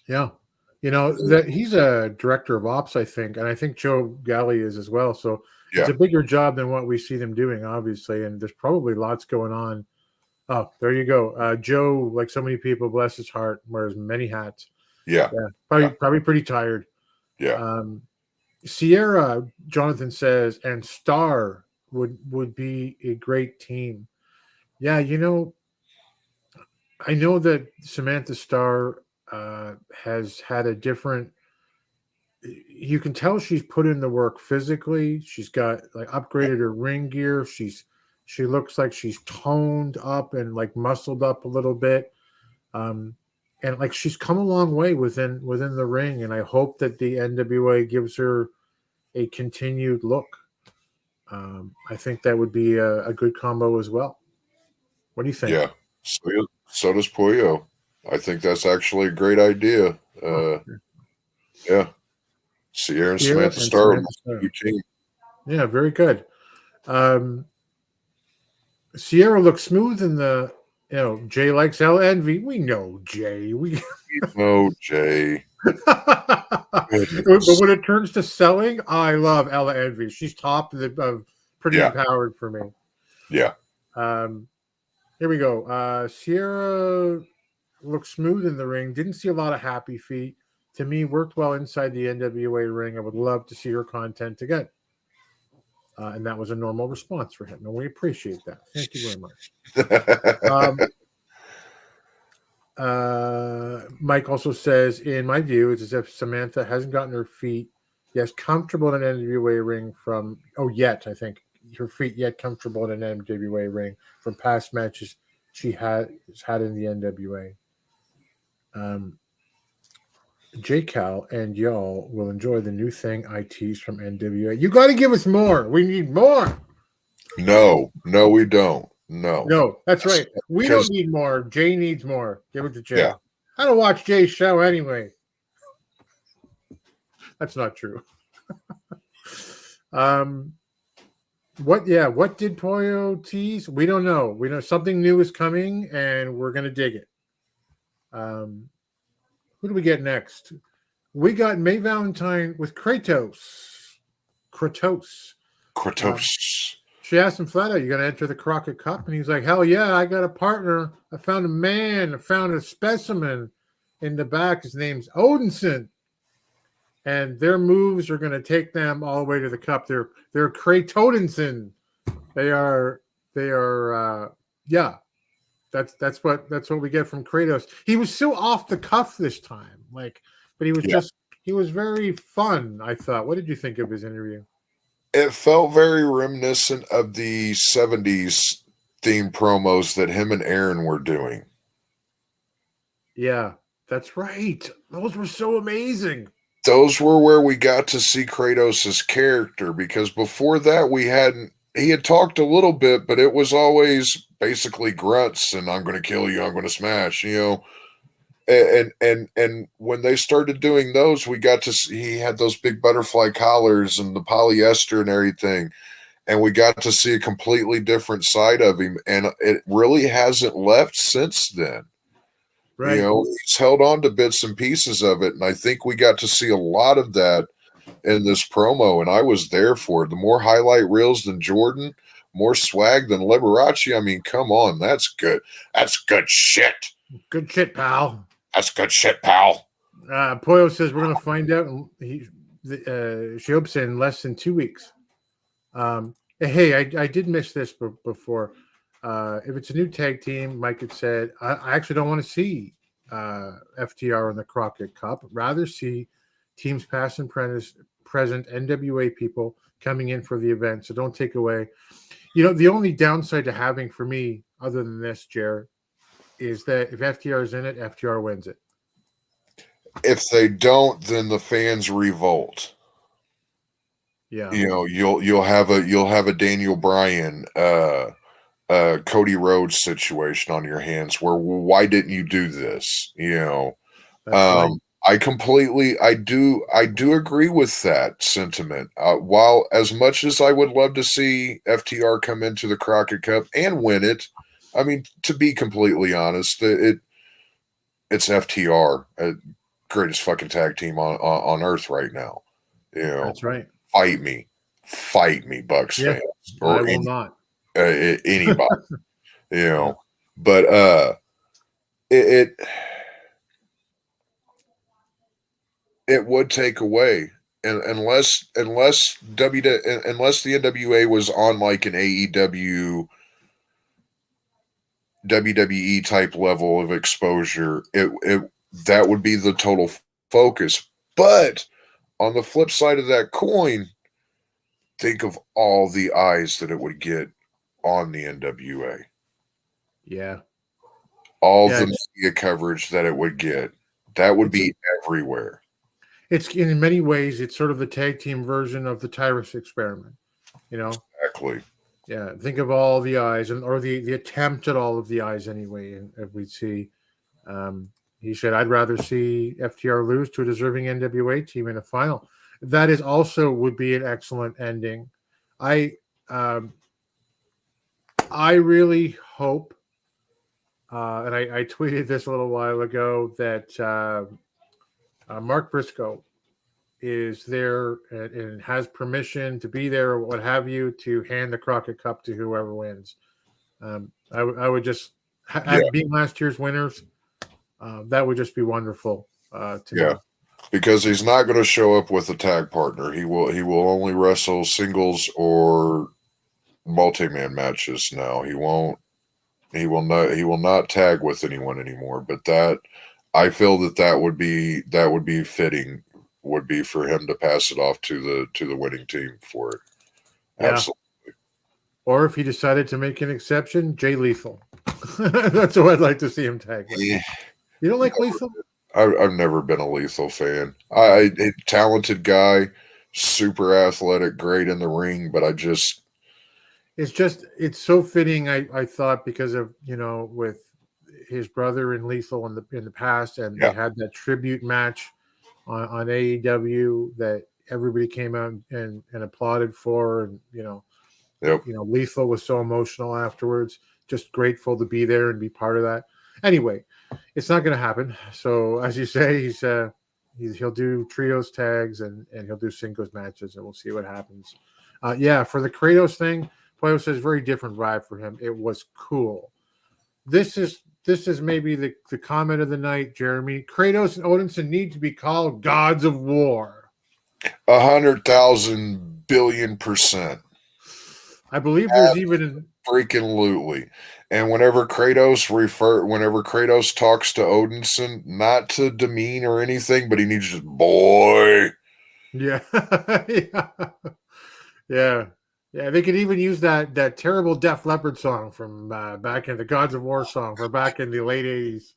Speaker 8: Yeah. That he's a director of ops, I think, and I think Joe Galley is as well. So it's a bigger job than what we see them doing, obviously, and there's probably lots going on. Oh, there you go. Joe, like so many people, bless his heart, wears many hats.
Speaker 9: Yeah.
Speaker 8: Probably pretty tired.
Speaker 9: Yeah.
Speaker 8: Sierra, Jonathan says, and Star would be a great team. Yeah, I know that Samantha Starr has had a different. You can tell she's put in the work physically. She's got upgraded her ring gear. She looks like she's toned up and muscled up a little bit, and she's come a long way within the ring. And I hope that the NWA gives her a continued look. I think that would be a good combo as well. What do you think?
Speaker 9: Yeah, so does Puyo. I think that's actually a great idea. Yeah. Sierra and Samantha Starr.
Speaker 8: Yeah, very good. Sierra looks smooth in the, Jay likes L Envy. We know Jay. We
Speaker 9: know Jay.
Speaker 8: But when it turns to selling, I love Ella Envy. She's top of Pretty Empowered for me.
Speaker 9: Yeah.
Speaker 8: Here we go. Sierra looks smooth in the ring. Didn't see a lot of happy feet. to me worked well inside the NWA ring. I would love to see her content again. And that was a normal response for him. And we appreciate that. Thank you very much. Mike also says, in my view, it's as if Samantha hasn't gotten her feet comfortable in an NWA ring I think her feet yet comfortable in an NWA ring from past matches she has had in the NWA. J-Cal and y'all will enjoy the new thing I teased from NWA. You got to give us more. We need more.
Speaker 9: No, we don't. No,
Speaker 8: that's right. We don't need more. Jay needs more. Give it to Jay. Yeah. I don't watch Jay's show anyway. That's not true. What did Pollo tease? We don't know. We know something new is coming, and we're going to dig it. Who do we get next? We got May Valentine with Kratos. She asked him flat out, "You going to enter the Crockett Cup?" And he's like, "Hell yeah, I got a partner. I found a man. I found a specimen in the back. His name's Odinson. And their moves are going to take them all the way to the cup. They're Kratodinson. They are That's what we get from Kratos. He was so off the cuff this time, but he was he was very fun. I thought. What did you think of his interview?
Speaker 9: It felt very reminiscent of the 70s theme promos that him and Aaron were doing.
Speaker 8: Yeah, that's right. Those were so amazing.
Speaker 9: Those were where we got to see Kratos' character, because before that he had talked a little bit, but it was always basically grunts and I'm going to kill you, I'm going to smash, And when they started doing those, we got to see he had those big butterfly collars and the polyester and everything. And we got to see a completely different side of him. And it really hasn't left since then. Right. He's held on to bits and pieces of it. And I think we got to see a lot of that in this promo. And I was there for it. The more highlight reels than Jordan, more swag than Liberace. I mean, come on. That's good. That's good shit.
Speaker 8: Good shit, pal.
Speaker 9: That's good shit, pal.
Speaker 8: Pollo says we're going to find out. She hopes in less than 2 weeks. Hey, I did miss this before. If it's a new tag team, Mike had said, I actually don't want to see FTR in the Crockett Cup. Rather see teams past and present NWA people coming in for the event. So don't take away. The only downside to having for me, other than this, Jared, is that if FTR is in it, FTR wins it.
Speaker 9: If they don't, then the fans revolt.
Speaker 8: Yeah.
Speaker 9: You'll have a Daniel Bryan, Cody Rhodes situation on your hands where, well, why didn't you do this? Right. I do agree with that sentiment. While as much as I would love to see FTR come into the Crockett Cup and win it, I mean, to be completely honest, it's FTR, greatest fucking tag team on earth right now.
Speaker 8: That's right.
Speaker 9: Fight me, Bucks fans.
Speaker 8: Or I will not.
Speaker 9: Anybody, but it would take away, and unless the NWA was on like an AEW, WWE type level of exposure, that would be the total focus. But on the flip side of that coin, think of all the eyes that it would get on the NWA.
Speaker 8: Yeah.
Speaker 9: All the media coverage that it would get. That would be everywhere.
Speaker 8: It's in many ways, it's sort of the tag team version of the Tyrus experiment.
Speaker 9: Exactly.
Speaker 8: Yeah. Think of all the eyes or the attempt at all of the eyes anyway. And if we see, he said, I'd rather see FTR lose to a deserving NWA team in a final. That is also would be an excellent ending. I really hope, and I tweeted this a little while ago, that Mark Briscoe is there and has permission to be there or what have you to hand the Crockett Cup to whoever wins. I would just, being last year's winners, that would just be wonderful to me.
Speaker 9: because he's not going to show up with a tag partner. He will only wrestle singles or multi-man matches now. He will not tag with anyone anymore. But that, I feel that would be fitting, would be for him to pass it off to the winning team for it.
Speaker 8: Yeah.
Speaker 9: Absolutely.
Speaker 8: Or if he decided to make an exception, Jay Lethal. That's what I'd like to see him tag with.
Speaker 9: Yeah.
Speaker 8: You don't like Lethal?
Speaker 9: I've never been a Lethal fan. A talented guy, super athletic, great in the ring, but
Speaker 8: it's so fitting. I thought, because of, with his brother and Lethal in the past, and they had that tribute match on AEW that everybody came out and applauded for, and Lethal was so emotional afterwards. Just grateful to be there and be part of that. Anyway, it's not going to happen. So as you say, he'll do trios tags and he'll do singles matches, and we'll see what happens. For the Kratos thing, Pollo says very different vibe for him. It was cool. This is maybe the comment of the night, Jeremy. Kratos and Odinson need to be called gods of war.
Speaker 9: 100,000 billion%.
Speaker 8: I believe there's even
Speaker 9: freaking lutely. And whenever Kratos talks to Odinson, not to demean or anything, but he needs just boy.
Speaker 8: Yeah. Yeah. Yeah, they could even use that terrible Def Leppard song from back in the Gods of War song from back in the late 80s.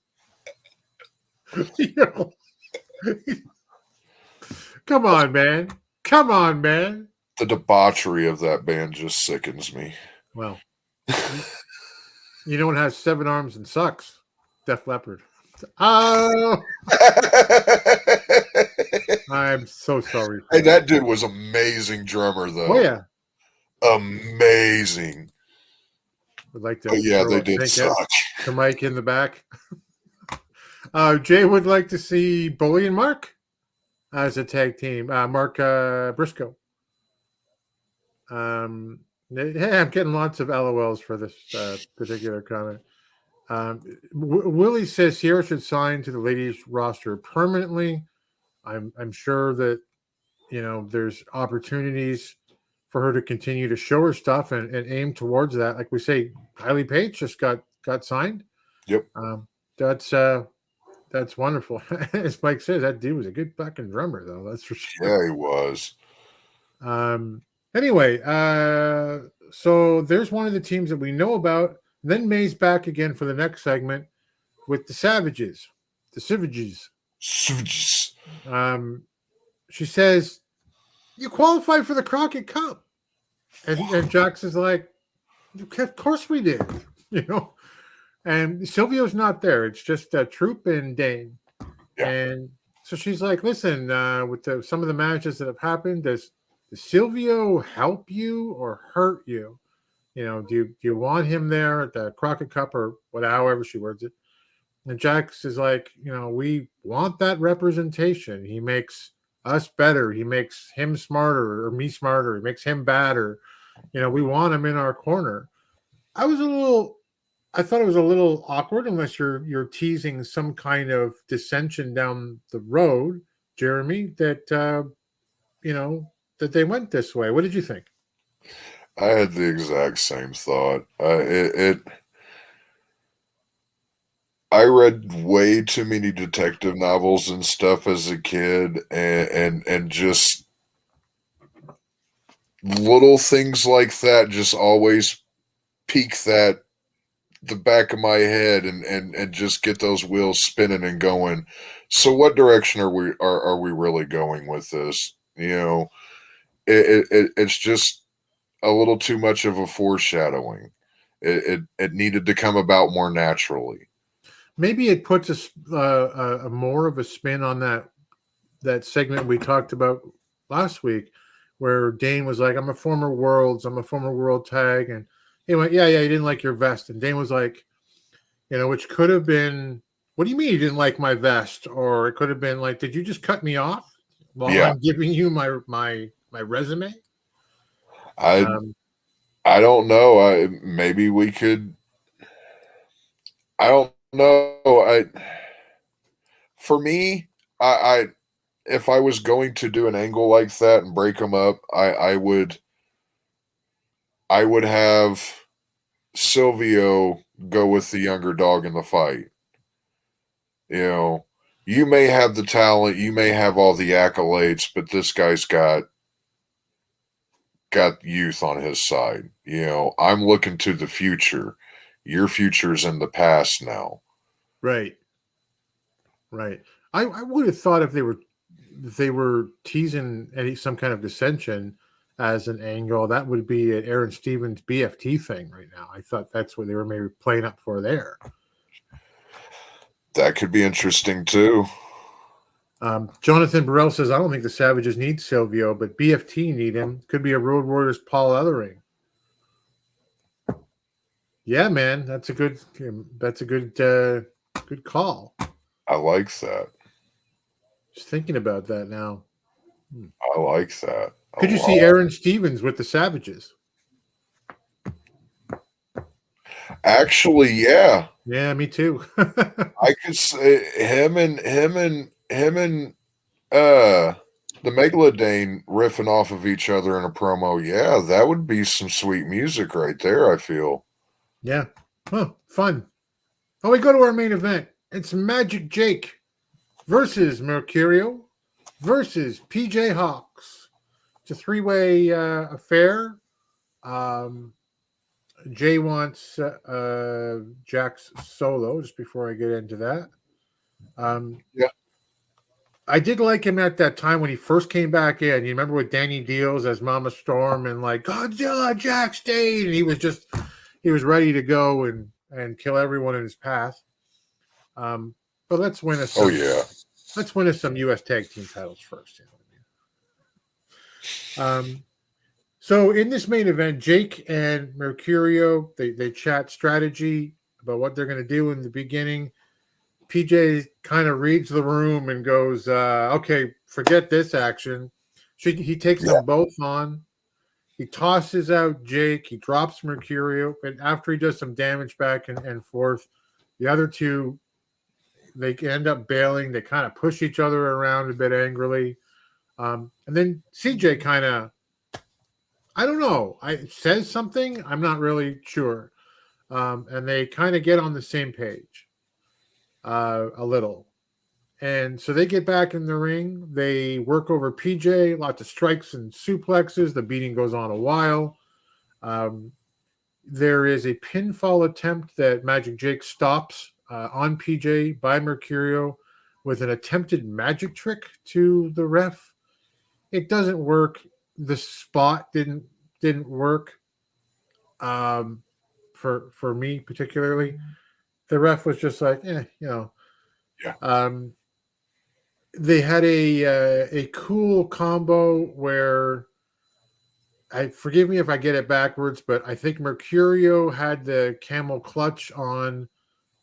Speaker 8: Come on, man. Come on, man.
Speaker 9: The debauchery of that band just sickens me.
Speaker 8: Well, you know what has 7 arms and sucks? Def Leppard. Oh! I'm so sorry.
Speaker 9: Hey, that dude was amazing drummer, though.
Speaker 8: Oh, yeah.
Speaker 9: Amazing.
Speaker 8: Would like to.
Speaker 9: But yeah, they did suck.
Speaker 8: The mic in the back. Jay would like to see Bully and Mark as a tag team. Mark Briscoe. Hey, I'm getting lots of LOLs for this particular comment. Willie says Sierra should sign to the ladies roster permanently. I'm sure that there's opportunities for her to continue to show her stuff and aim towards that. Like we say, Kylie Paige just got signed.
Speaker 9: Yep.
Speaker 8: That's wonderful. As Mike says, that dude was a good fucking drummer, though. That's for sure.
Speaker 9: Yeah, he was.
Speaker 8: Anyway, so there's one of the teams that we know about. Then May's back again for the next segment with the Savages. The Savages. She says, "You qualified for the Crockett Cup." And Jax is like, "Of course we did." And Silvio's not there. It's just Troop and Dane.
Speaker 9: Yeah.
Speaker 8: And so she's like, "Listen, with some of the matches that have happened, does Silvio help you or hurt you? Do you want him there at the Crockett Cup or whatever, however she words it?" And Jax is like, we want that representation. He makes us better. He makes him smarter or me smarter. He makes him badder. We want him in our corner. I thought it was a little awkward, unless you're teasing some kind of dissension down the road, Jeremy, that that they went this way. What did you think?
Speaker 9: I had the exact same thought. I read way too many detective novels and stuff as a kid, and just little things like that just always pique the back of my head and just get those wheels spinning and going. So what direction are we really going with this? It's just a little too much of a foreshadowing. It needed to come about more naturally.
Speaker 8: Maybe it puts a more of a spin on that segment we talked about last week, where Dane was like, I'm a former world tag. And he went, yeah, you didn't like your vest. And Dane was like, which could have been, what do you mean you didn't like my vest? Or it could have been like, did you just cut me off while I'm giving you my resume?
Speaker 9: I don't know. Maybe we could. I don't know. For me, I if I was going to do an angle like that and break them up, I would have Silvio go with the younger dog in the fight. You know, you may have the talent, you may have all the accolades, but this guy's got youth on his side. You know, I'm looking to the future. Your future's in the past now.
Speaker 8: Right. I would have thought if they were teasing some kind of dissension as an angle, that would be an Aaron Stevens BFT thing right now. I thought that's what they were maybe playing up for there.
Speaker 9: That could be interesting too.
Speaker 8: Jonathan Burrell says, I don't think the Savages need Silvio, but BFT need him. Could be a Road Warriors Paul Ellering. Yeah, man, that's a good call.
Speaker 9: I like that.
Speaker 8: Just thinking about that now.
Speaker 9: I like that.
Speaker 8: Could you see Aaron Stevens with the Savages? Megala
Speaker 9: yeah.
Speaker 8: Yeah, me too.
Speaker 9: I could say him and the Megalodane riffing off of each other in a promo. Yeah, that would be some sweet music right there, I feel.
Speaker 8: Yeah. Oh, fun. Oh, we go to our main event. It's Magic Jake versus Mercurio versus PJ Hawx. It's a three-way affair. Jay wants Jack's solo, just before I get into that.
Speaker 9: Yeah.
Speaker 8: I did like him at that time when he first came back in. You remember with Danny Deals as Mama Storm and like Godzilla, Jack stayed, and he was ready to go and kill everyone in his path. But let's win us. Let's win us some U.S. Tag Team titles first. So in this main event, Jake and Mercurio, they chat strategy about what they're going to do in the beginning. PJ kind of reads the room and goes, okay, forget this action. He takes them both on. He tosses out Jake. He drops Mercurio. And after he does some damage back and forth, the other two, they end up bailing. They kind of push each other around a bit angrily. And then CJ kind of, I don't know, says something. I'm not really sure. And they kind of get on the same page a little. And so they get back in the ring. They work over PJ, lots of strikes and suplexes. The beating goes on a while. There is a pinfall attempt that Magic Jake stops on PJ by Mercurio with an attempted magic trick to the ref. It doesn't work. The spot didn't work for me particularly. The ref was just like,
Speaker 9: Yeah.
Speaker 8: They had a cool combo where, forgive me if I get it backwards, but I think Mercurio had the camel clutch on,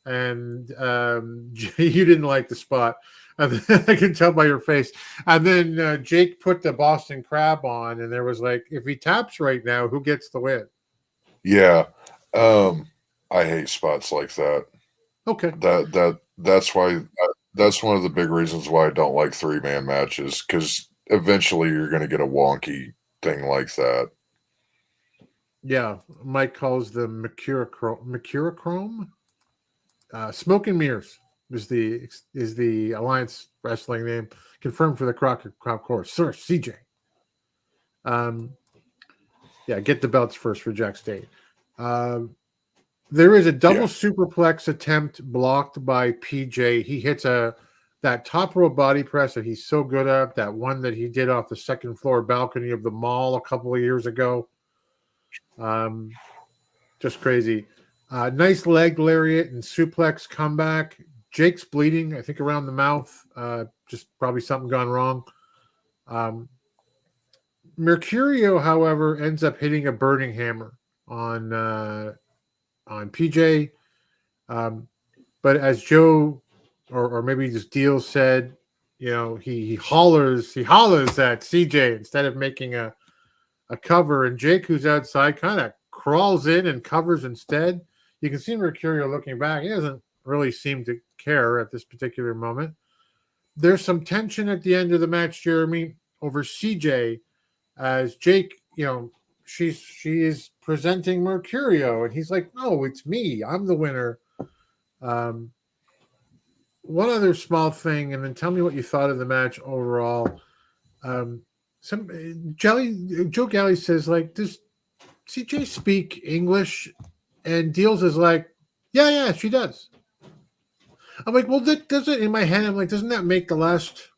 Speaker 8: and you didn't like the spot. I can tell by your face. And then Jake put the Boston Crab on, and there was like, if he taps right now, who gets the win?
Speaker 9: Yeah. I hate spots like that.
Speaker 8: Okay.
Speaker 9: That's why that's one of the big reasons why I don't like 3-man matches, because eventually you're going to get a wonky thing like that.
Speaker 8: Yeah, Mike calls them Mercurochrome. Smoke and Mirrors is the Alliance Wrestling name, confirmed for the Crockett Crop Course. Sir CJ. Get the belts first for Jack State. There is a double superplex attempt blocked by PJ. He hits that top row body press that he's so good at, that one that he did off the second floor balcony of the mall a couple of years ago. Just crazy. Nice leg lariat and suplex comeback. Jake's bleeding, I think, around the mouth. Just probably something gone wrong. Mercurio, however, ends up hitting a burning hammer on PJ. But as Joe or maybe just Deal said, he hollers at CJ instead of making a cover, and Jake, who's outside, kind of crawls in and covers instead. You can see Mercurio looking back. He doesn't really seem to care at this particular moment. there's some tension at the end of the match, Jeremy, over CJ, as Jake, she is presenting Mercurio, and he's like, "No, it's me. I'm the winner." One other small thing, and then tell me what you thought of the match overall. Joe Galley says, like, does CJ speak English? And Deals is like, yeah, she does. I'm like, well, that doesn't, in my head, I'm like, doesn't that make the last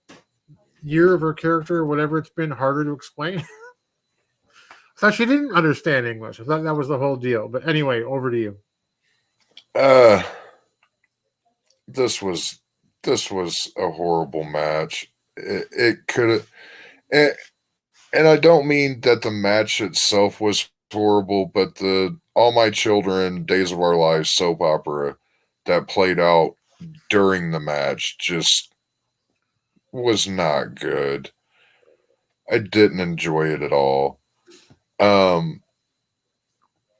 Speaker 8: year of her character, or whatever it's been, harder to explain? I thought she didn't understand English. I thought that was the whole deal. But anyway, over to you.
Speaker 9: This was a horrible match. It could have, and I don't mean that the match itself was horrible, but the All My Children, Days of Our Lives soap opera that played out during the match just was not good. I didn't enjoy it at all.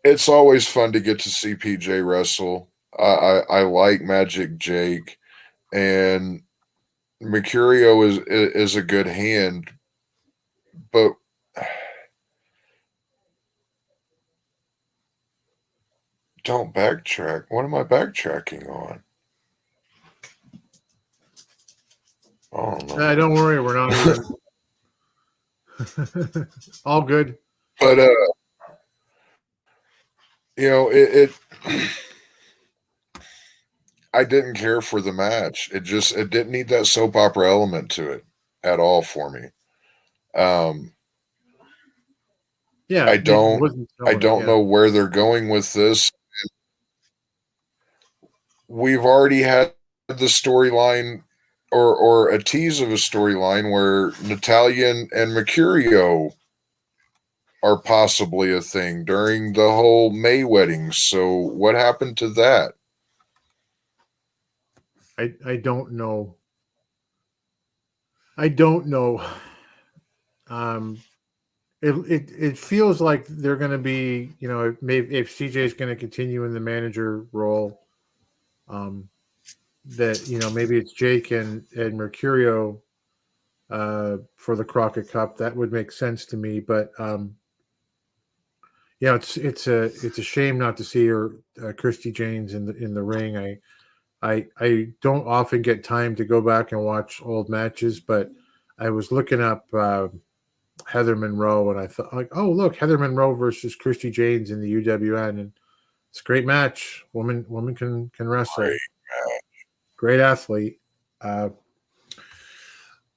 Speaker 9: It's always fun to get to see PJ wrestle. I like Magic Jake, and Mercurio is a good hand, but don't backtrack. What am I backtracking on? Oh no!
Speaker 8: Don't worry, we're not even all good.
Speaker 9: But it I didn't care for the match. It didn't need that soap opera element to it at all for me.
Speaker 8: Yeah,
Speaker 9: I don't know where they're going with this. We've already had the storyline or a tease of a storyline where Natalya and Mercurio are possibly a thing during the whole May wedding. So what happened to that?
Speaker 8: I don't know. I don't know. It feels like they're going to be, if CJ is going to continue in the manager role, that maybe it's Jake and Mercurio for the Crockett Cup. That would make sense to me, but it's a shame not to see her Christy Janes in the ring. I don't often get time to go back and watch old matches, but I was looking up Heather Monroe, and I thought, like, oh look, Heather Monroe versus Christy Janes in the UWN, and it's a great match. Woman can wrestle. Great athlete. But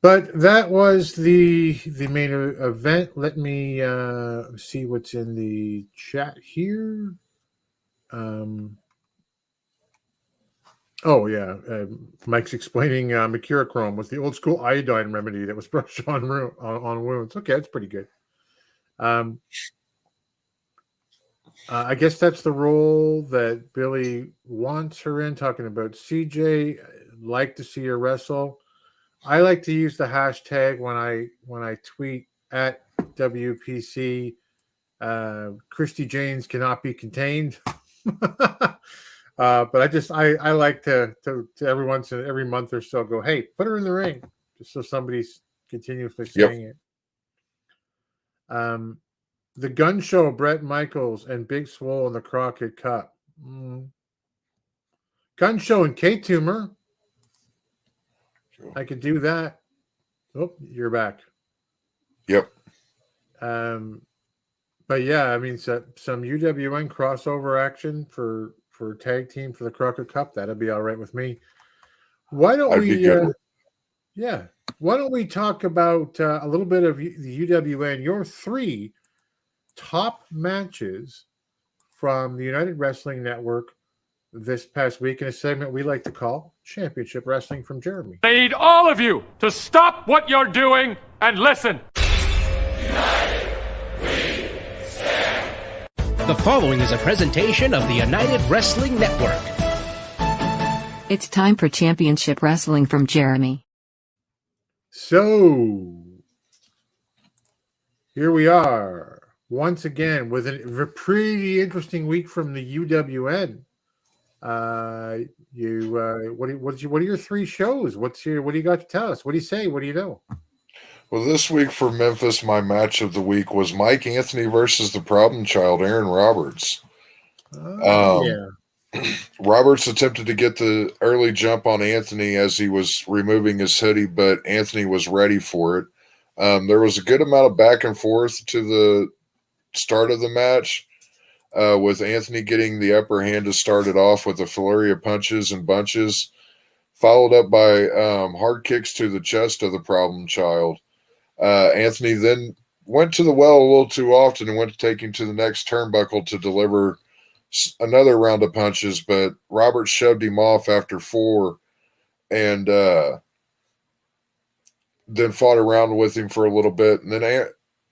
Speaker 8: that was the main event. Let me see what's in the chat here. Mike's explaining Mercurochrome was the old school iodine remedy that was brushed on wounds. Okay, that's pretty good. I guess that's the role that Billy wants her in, talking about CJ. Like to see her wrestle. I like to use the hashtag when I tweet at WPC. Christy Janes cannot be contained. But I like to every month or so go, hey, put her in the ring, just so somebody's continuously saying it. The gun show, Brett Michaels and Big Swole in the Crockett Cup. Gun show and K-Tumor. I could do that. Oh, you're back.
Speaker 9: Yep.
Speaker 8: But yeah, I mean, some UWN crossover action for tag team for the Crockett Cup. That'd be all right with me. Why don't we? Why don't we talk about a little bit of the UWN? Your 3 top matches from the United Wrestling Network this past week in a segment we like to call Championship Wrestling from Jeremy.
Speaker 3: I need all of you to stop what you're doing and listen.
Speaker 10: United we stand. The following is a presentation of the United Wrestling Network.
Speaker 11: It's time for Championship Wrestling from Jeremy.
Speaker 8: So, here we are once again with a pretty interesting week from the UWN. What are your 3 shows? What do you got to tell us? What do you say? What do you know?
Speaker 9: Well, this week for Memphis, my match of the week was Mike Anthony versus the problem child, Aaron Roberts. Roberts attempted to get the early jump on Anthony as he was removing his hoodie, but Anthony was ready for it. There was a good amount of back and forth to the start of the match, with Anthony getting the upper hand to start it off with a flurry of punches and bunches, followed up by hard kicks to the chest of the problem child. Anthony then went to the well a little too often and went to take him to the next turnbuckle to deliver another round of punches, but Roberts shoved him off after 4 and then fought around with him for a little bit. And then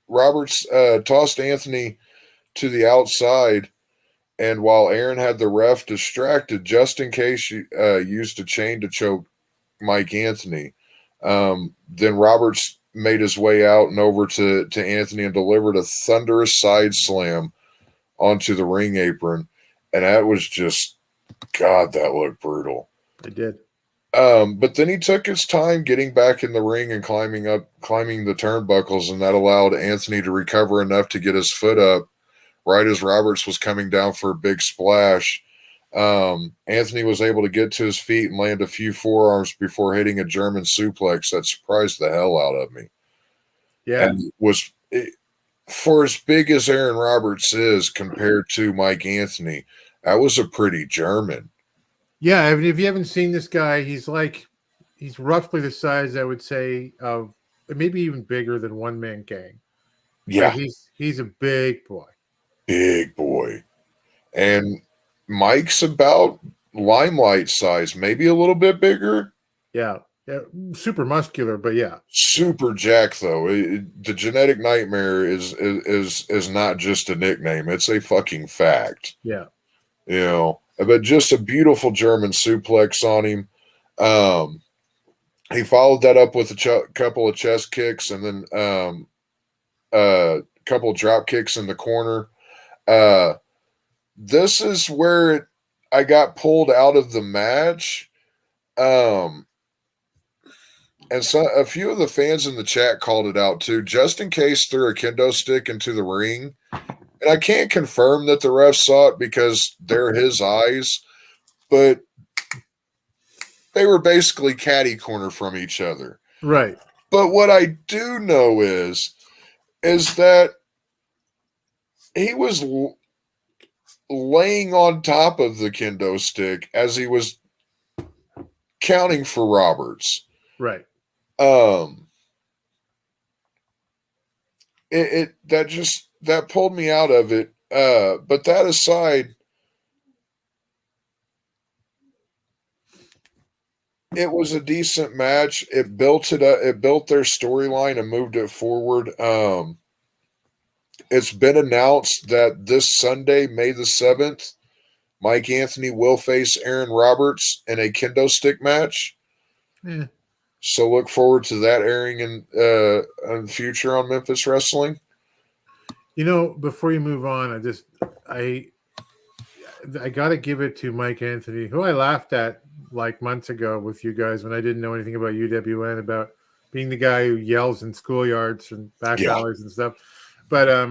Speaker 9: Roberts tossed Anthony to the outside, and while Aaron had the ref distracted, just in case she used a chain to choke Mike Anthony, then Roberts made his way out and over to Anthony and delivered a thunderous side slam onto the ring apron. And that was just, God, that looked brutal.
Speaker 8: It did.
Speaker 9: But then he took his time getting back in the ring and climbing the turnbuckles, and that allowed Anthony to recover enough to get his foot up right as Roberts was coming down for a big splash. Anthony was able to get to his feet and land a few forearms before hitting a German suplex that surprised the hell out of me.
Speaker 8: Yeah.
Speaker 9: And for as big as Aaron Roberts is compared to Mike Anthony, that was a pretty German.
Speaker 8: Yeah, if you haven't seen this guy, he's roughly the size, I would say, of maybe even bigger than One Man Gang.
Speaker 9: Yeah.
Speaker 8: Like he's a big boy.
Speaker 9: Big boy. And Mike's about Limelight size, maybe a little bit bigger.
Speaker 8: Yeah. Yeah, super muscular, but yeah.
Speaker 9: Super jack though. The genetic nightmare is not just a nickname. It's a fucking fact.
Speaker 8: Yeah.
Speaker 9: You know, but just a beautiful German suplex on him. He followed that up with a couple of chest kicks and then a couple of drop kicks in the corner. This is where I got pulled out of the match. And so a few of the fans in the chat called it out too. Justin Case threw a kendo stick into the ring. And I can't confirm that the ref saw it because they're his eyes, but they were basically catty corner from each other.
Speaker 8: Right.
Speaker 9: But what I do know is that he was laying on top of the kendo stick as he was counting for Roberts.
Speaker 8: Right.
Speaker 9: That pulled me out of it. But that aside, it was a decent match. It built it up. It built their storyline and moved it forward. It's been announced that this Sunday, May the 7th, Mike Anthony will face Aaron Roberts in a kendo stick match.
Speaker 8: Yeah.
Speaker 9: So look forward to that airing in the future on Memphis Wrestling.
Speaker 8: You know, before you move on, I got to give it to Mike Anthony, who I laughed at like months ago with you guys when I didn't know anything about UWN, about being the guy who yells in schoolyards and back alleys and stuff. But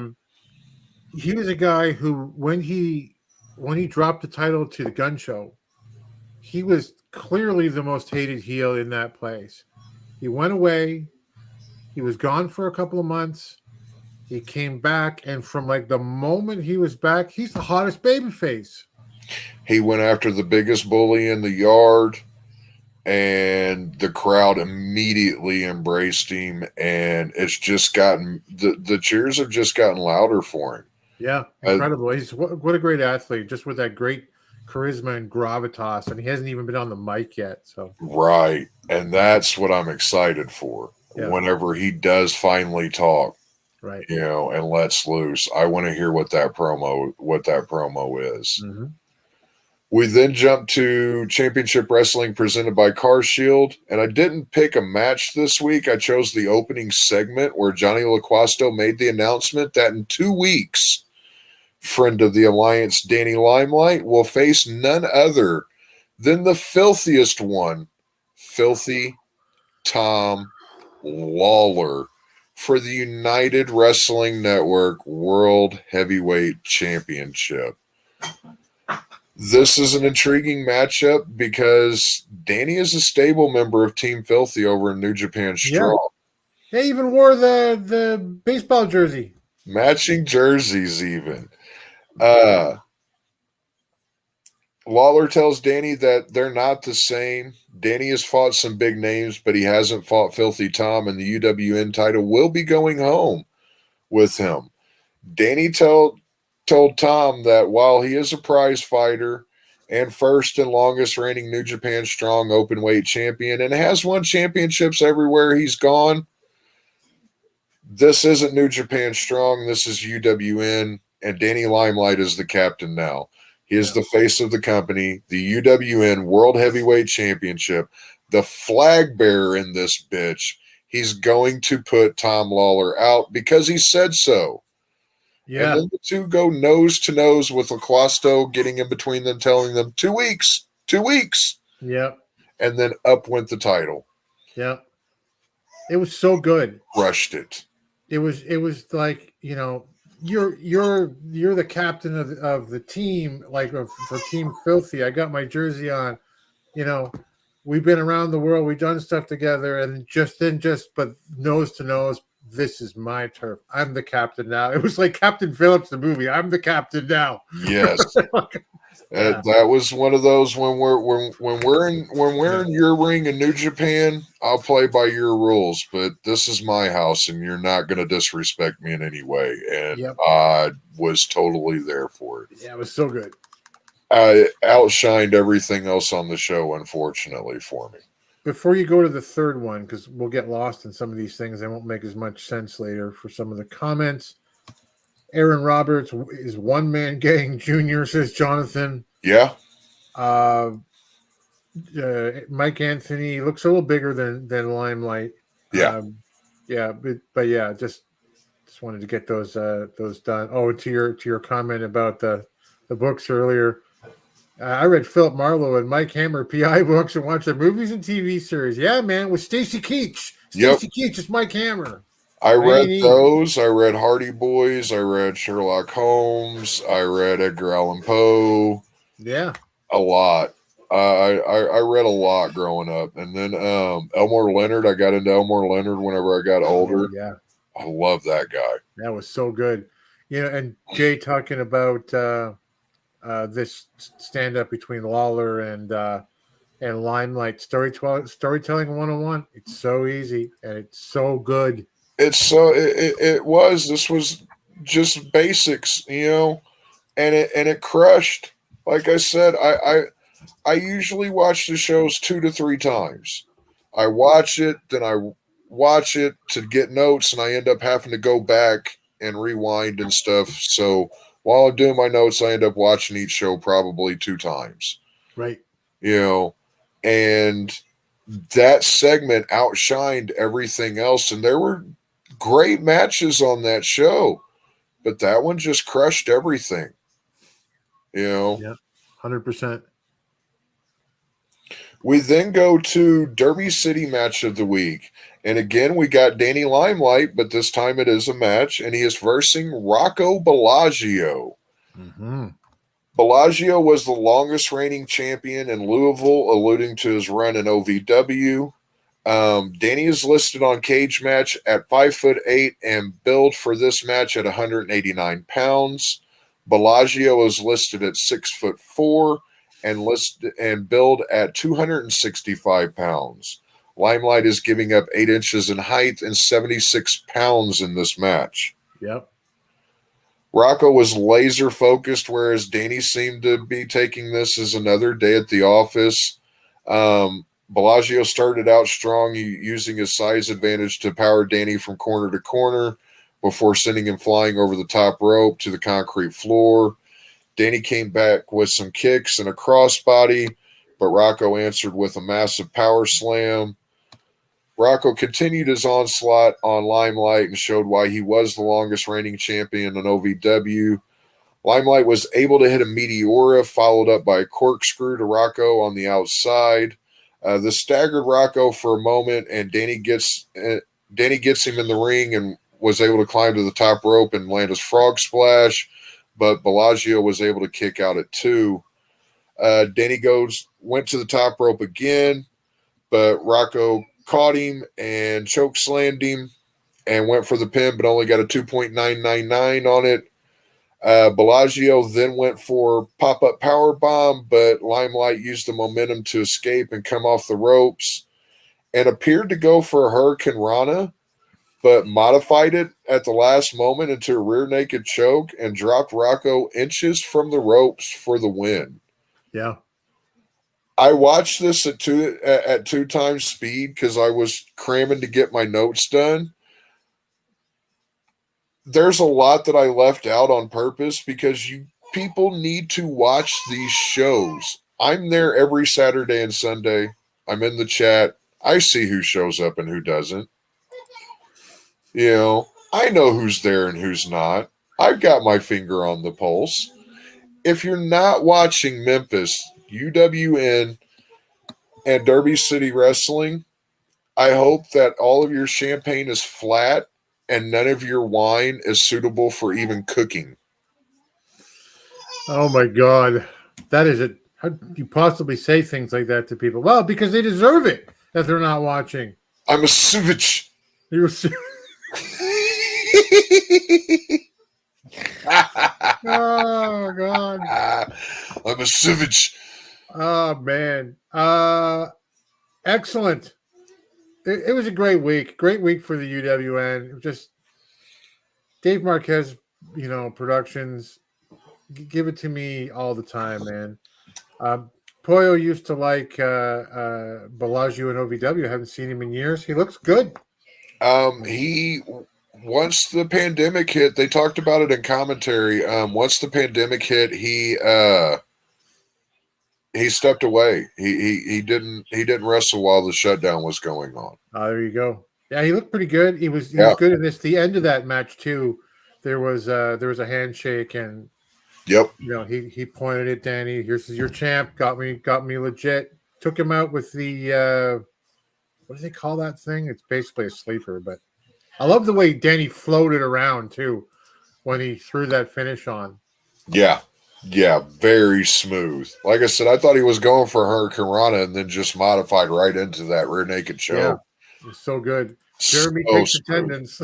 Speaker 8: he was a guy who, when he dropped the title to the Gun Show, he was clearly the most hated heel in that place. He went away. He was gone for a couple of months. He came back, and from like the moment he was back, he's the hottest babyface.
Speaker 9: He went after the biggest bully in the yard, and the crowd immediately embraced him, and it's just gotten the cheers have just gotten louder for him.
Speaker 8: Yeah, incredible. He's what a great athlete, just with that great charisma and gravitas, and he hasn't even been on the mic yet. So
Speaker 9: right, and that's what I'm excited for. Yeah. Whenever he does finally talk,
Speaker 8: right,
Speaker 9: you know, and lets loose, I want to hear what that promo is.
Speaker 8: Mm-hmm.
Speaker 9: We then jump to Championship Wrestling presented by Car Shield, and I didn't pick a match this week. I chose the opening segment where Johnny LaQuasto made the announcement that in 2 weeks, friend of the Alliance, Danny Limelight, will face none other than the filthiest one, Filthy Tom Lawler, for the United Wrestling Network World Heavyweight Championship. This is an intriguing matchup because Danny is a stable member of Team Filthy over in New Japan Strong.
Speaker 8: Yeah. They even wore the baseball jersey.
Speaker 9: Matching jerseys even. Lawler tells Danny that they're not the same. Danny has fought some big names, but he hasn't fought Filthy Tom, and the UWN title will be going home with him. Danny told Tom that while he is a prize fighter and first and longest reigning New Japan Strong openweight champion and has won championships everywhere he's gone, this isn't New Japan Strong. This is UWN, and Danny Limelight is the captain now. He is the face of the company, the UWN World Heavyweight Championship, the flag bearer in this bitch. He's going to put Tom Lawler out because he said so. Yeah. And then the two go nose to nose with Laquasto getting in between them, telling them 2 weeks.
Speaker 8: Yep.
Speaker 9: And then up went the title.
Speaker 8: Yep. It was so good.
Speaker 9: Crushed it.
Speaker 8: It was like, you know, you're the captain of the team, like for Team Filthy. I got my jersey on. You know, we've been around the world. We've done stuff together, and but nose to nose. This is my turf. I'm the captain now. It was like Captain Phillips, the movie. I'm the captain now.
Speaker 9: Yes, that was one of those when we're in your ring in New Japan. I'll play by your rules, but this is my house, and you're not going to disrespect me in any way. And I was totally there for it.
Speaker 8: Yeah, it was so good.
Speaker 9: I outshined everything else on the show, unfortunately for me.
Speaker 8: Before you go to the third one, because we'll get lost in some of these things, they won't make as much sense later for some of the comments. Aaron Roberts is one man gang junior, says Jonathan.
Speaker 9: Yeah.
Speaker 8: Mike Anthony looks a little bigger than Limelight.
Speaker 9: Yeah.
Speaker 8: But yeah, just wanted to get those done. Oh, to your comment about the books earlier. I read Philip Marlowe and Mike Hammer PI books and watched their movies and TV series. Yeah, man, with Stacy Keach. Stacy Keach is Mike Hammer.
Speaker 9: I read those. I read Hardy Boys. I read Sherlock Holmes. I read Edgar Allan Poe.
Speaker 8: Yeah.
Speaker 9: A lot. I read a lot growing up. And then Elmore Leonard. I got into Elmore Leonard whenever I got older.
Speaker 8: Yeah.
Speaker 9: I love that guy.
Speaker 8: That was so good. You know, and Jay talking about this stand-up between Lawler and Limelight. Storytelling 101. It's so easy and it's so good.
Speaker 9: This was just basics, you know, and it crushed. Like I said, I usually watch the shows 2 to 3 times. I watch it, then I watch it to get notes, and I end up having to go back and rewind and stuff. So while I'm doing my notes, I end up watching each show probably 2 times.
Speaker 8: Right.
Speaker 9: You know, and that segment outshined everything else. And there were great matches on that show, but that one just crushed everything. You know?
Speaker 8: Yeah, 100%.
Speaker 9: We then go to Derby City Match of the Week. And again, we got Danny Limelight, but this time it is a match, and he is versing Rocco Bellagio.
Speaker 8: Mm-hmm.
Speaker 9: Bellagio was the longest reigning champion in Louisville, alluding to his run in OVW. Danny is listed on Cage Match at 5'8" and billed for this match at 189 pounds. Bellagio is listed at 6'4" and billed at 265 pounds. Limelight is giving up 8 inches in height and 76 pounds in this match.
Speaker 8: Yep.
Speaker 9: Rocco was laser focused, whereas Danny seemed to be taking this as another day at the office. Bellagio started out strong, using his size advantage to power Danny from corner to corner before sending him flying over the top rope to the concrete floor. Danny came back with some kicks and a crossbody, but Rocco answered with a massive power slam. Rocco continued his onslaught on Limelight and showed why he was the longest reigning champion in OVW. Limelight was able to hit a Meteora, followed up by a corkscrew to Rocco on the outside. The staggered Rocco for a moment, and Danny gets him in the ring and was able to climb to the top rope and land his frog splash, but Bellagio was able to kick out at 2. Danny went to the top rope again, but Rocco caught him and choke slammed him and went for the pin, but only got a 2.999 on it. Bellagio then went for pop-up power bomb, but Limelight used the momentum to escape and come off the ropes and appeared to go for a Hurricane Rana, but modified it at the last moment into a rear naked choke and dropped Rocco inches from the ropes for the win.
Speaker 8: Yeah.
Speaker 9: I watched this at 2 times speed because I was cramming to get my notes done. There's a lot that I left out on purpose because you people need to watch these shows. I'm there every Saturday and Sunday. I'm in the chat. I see who shows up and who doesn't. You know, I know who's there and who's not. I've got my finger on the pulse. If you're not watching Memphis, UWN, and Derby City Wrestling, I hope that all of your champagne is flat and none of your wine is suitable for even cooking.
Speaker 8: Oh my God. That is it. How do you possibly say things like that to people? Well, because they deserve it if they're not watching.
Speaker 9: I'm a savage.
Speaker 8: You're oh God.
Speaker 9: I'm a savage.
Speaker 8: Oh man. Excellent. It was a great week. Great week for the UWN. It was just Dave Marquez, Productions. Give it to me all the time, man. Pollo used to like Bellagio and OVW. I haven't seen him in years. He looks good.
Speaker 9: Once the pandemic hit, they talked about it in commentary. Once the pandemic hit, he stepped away. He didn't wrestle while the shutdown was going on.
Speaker 8: There you go. Yeah, he looked pretty good. He was good in this. The end of that match too. There was a handshake and
Speaker 9: yep.
Speaker 8: He pointed at Danny. Here's your champ. Got me legit. Took him out with the what do they call that thing? It's basically a sleeper, but I love the way Danny floated around too when he threw that finish on.
Speaker 9: Yeah. Yeah, very smooth. Like I said, I thought he was going for Hurricane Rana and then just modified right into that rear naked choke.
Speaker 8: Yeah, it was so good. Jeremy takes attendance.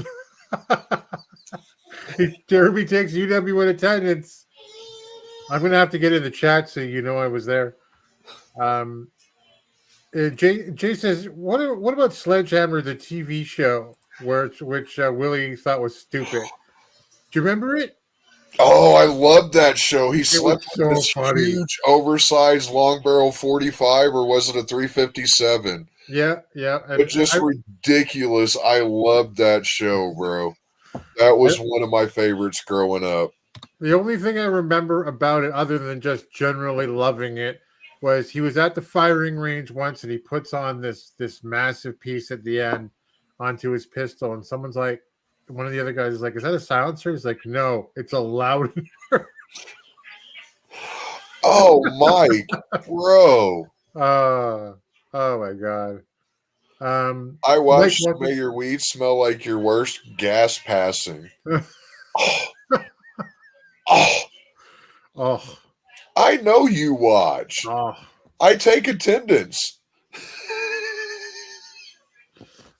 Speaker 8: Jeremy takes UW in attendance. I'm going to have to get in the chat so you know I was there. Jay says, what about Sledgehammer, the TV show, which Willie thought was stupid? Do you remember it?
Speaker 9: Oh, I loved that show. He slept
Speaker 8: so
Speaker 9: with this
Speaker 8: funny.
Speaker 9: huge, oversized long barrel 45, or was it a 357?
Speaker 8: Yeah.
Speaker 9: But just ridiculous. I loved that show, bro. That was one of my favorites growing up.
Speaker 8: The only thing I remember about it, other than just generally loving it, was he was at the firing range once and he puts on this massive piece at the end onto his pistol, and someone's like, one of the other guys is like, is that a silencer? He's like, no, it's a louder.
Speaker 9: Oh, Mike, bro.
Speaker 8: Oh my God.
Speaker 9: I watched May Your Weed Smell Like Your Worst gas passing.
Speaker 8: Oh.
Speaker 9: I know you watch.
Speaker 8: Oh.
Speaker 9: I take attendance.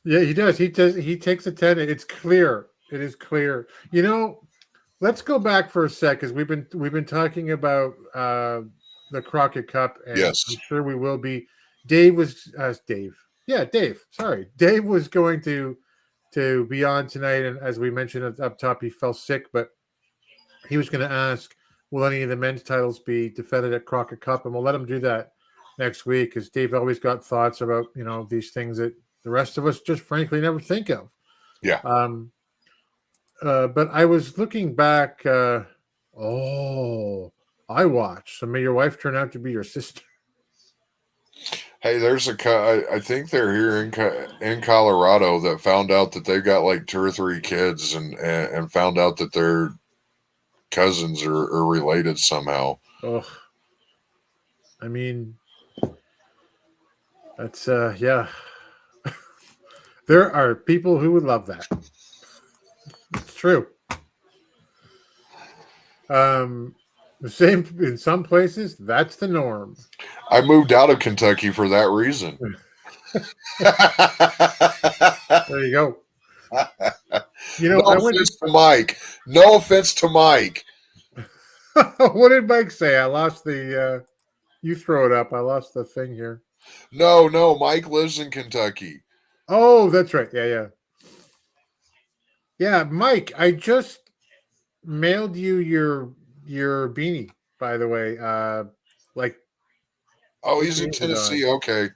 Speaker 8: Yeah, he does. He takes attendance. It's clear. It is clear. Let's go back for a sec because we've been talking about the Crockett Cup, and
Speaker 9: yes,
Speaker 8: I'm sure we will be. Dave was Dave. Sorry, Dave was going to be on tonight, and as we mentioned up top, he fell sick, but he was going to ask, will any of the men's titles be defended at Crockett Cup, and we'll let him do that next week because Dave always got thoughts about these things that the rest of us just frankly never think of.
Speaker 9: Yeah.
Speaker 8: But I was looking back. I watched. So may your wife turn out to be your sister.
Speaker 9: Hey, there's I think they're here in Colorado that found out that they've got like 2 or 3 kids and found out that cousins are related somehow.
Speaker 8: Oh, I mean, that's yeah. There are people who would love that. It's true. The same in some places. That's the norm.
Speaker 9: I moved out of Kentucky for that reason.
Speaker 8: There you go. You know,
Speaker 9: No offense to Mike. No offense to Mike.
Speaker 8: What did Mike say? I lost the. You throw it up. I lost the thing here.
Speaker 9: No. Mike lives in Kentucky.
Speaker 8: Oh, that's right. Yeah. Yeah, Mike. I just mailed you your beanie. By the way,
Speaker 9: Oh, he's in Tennessee. Okay.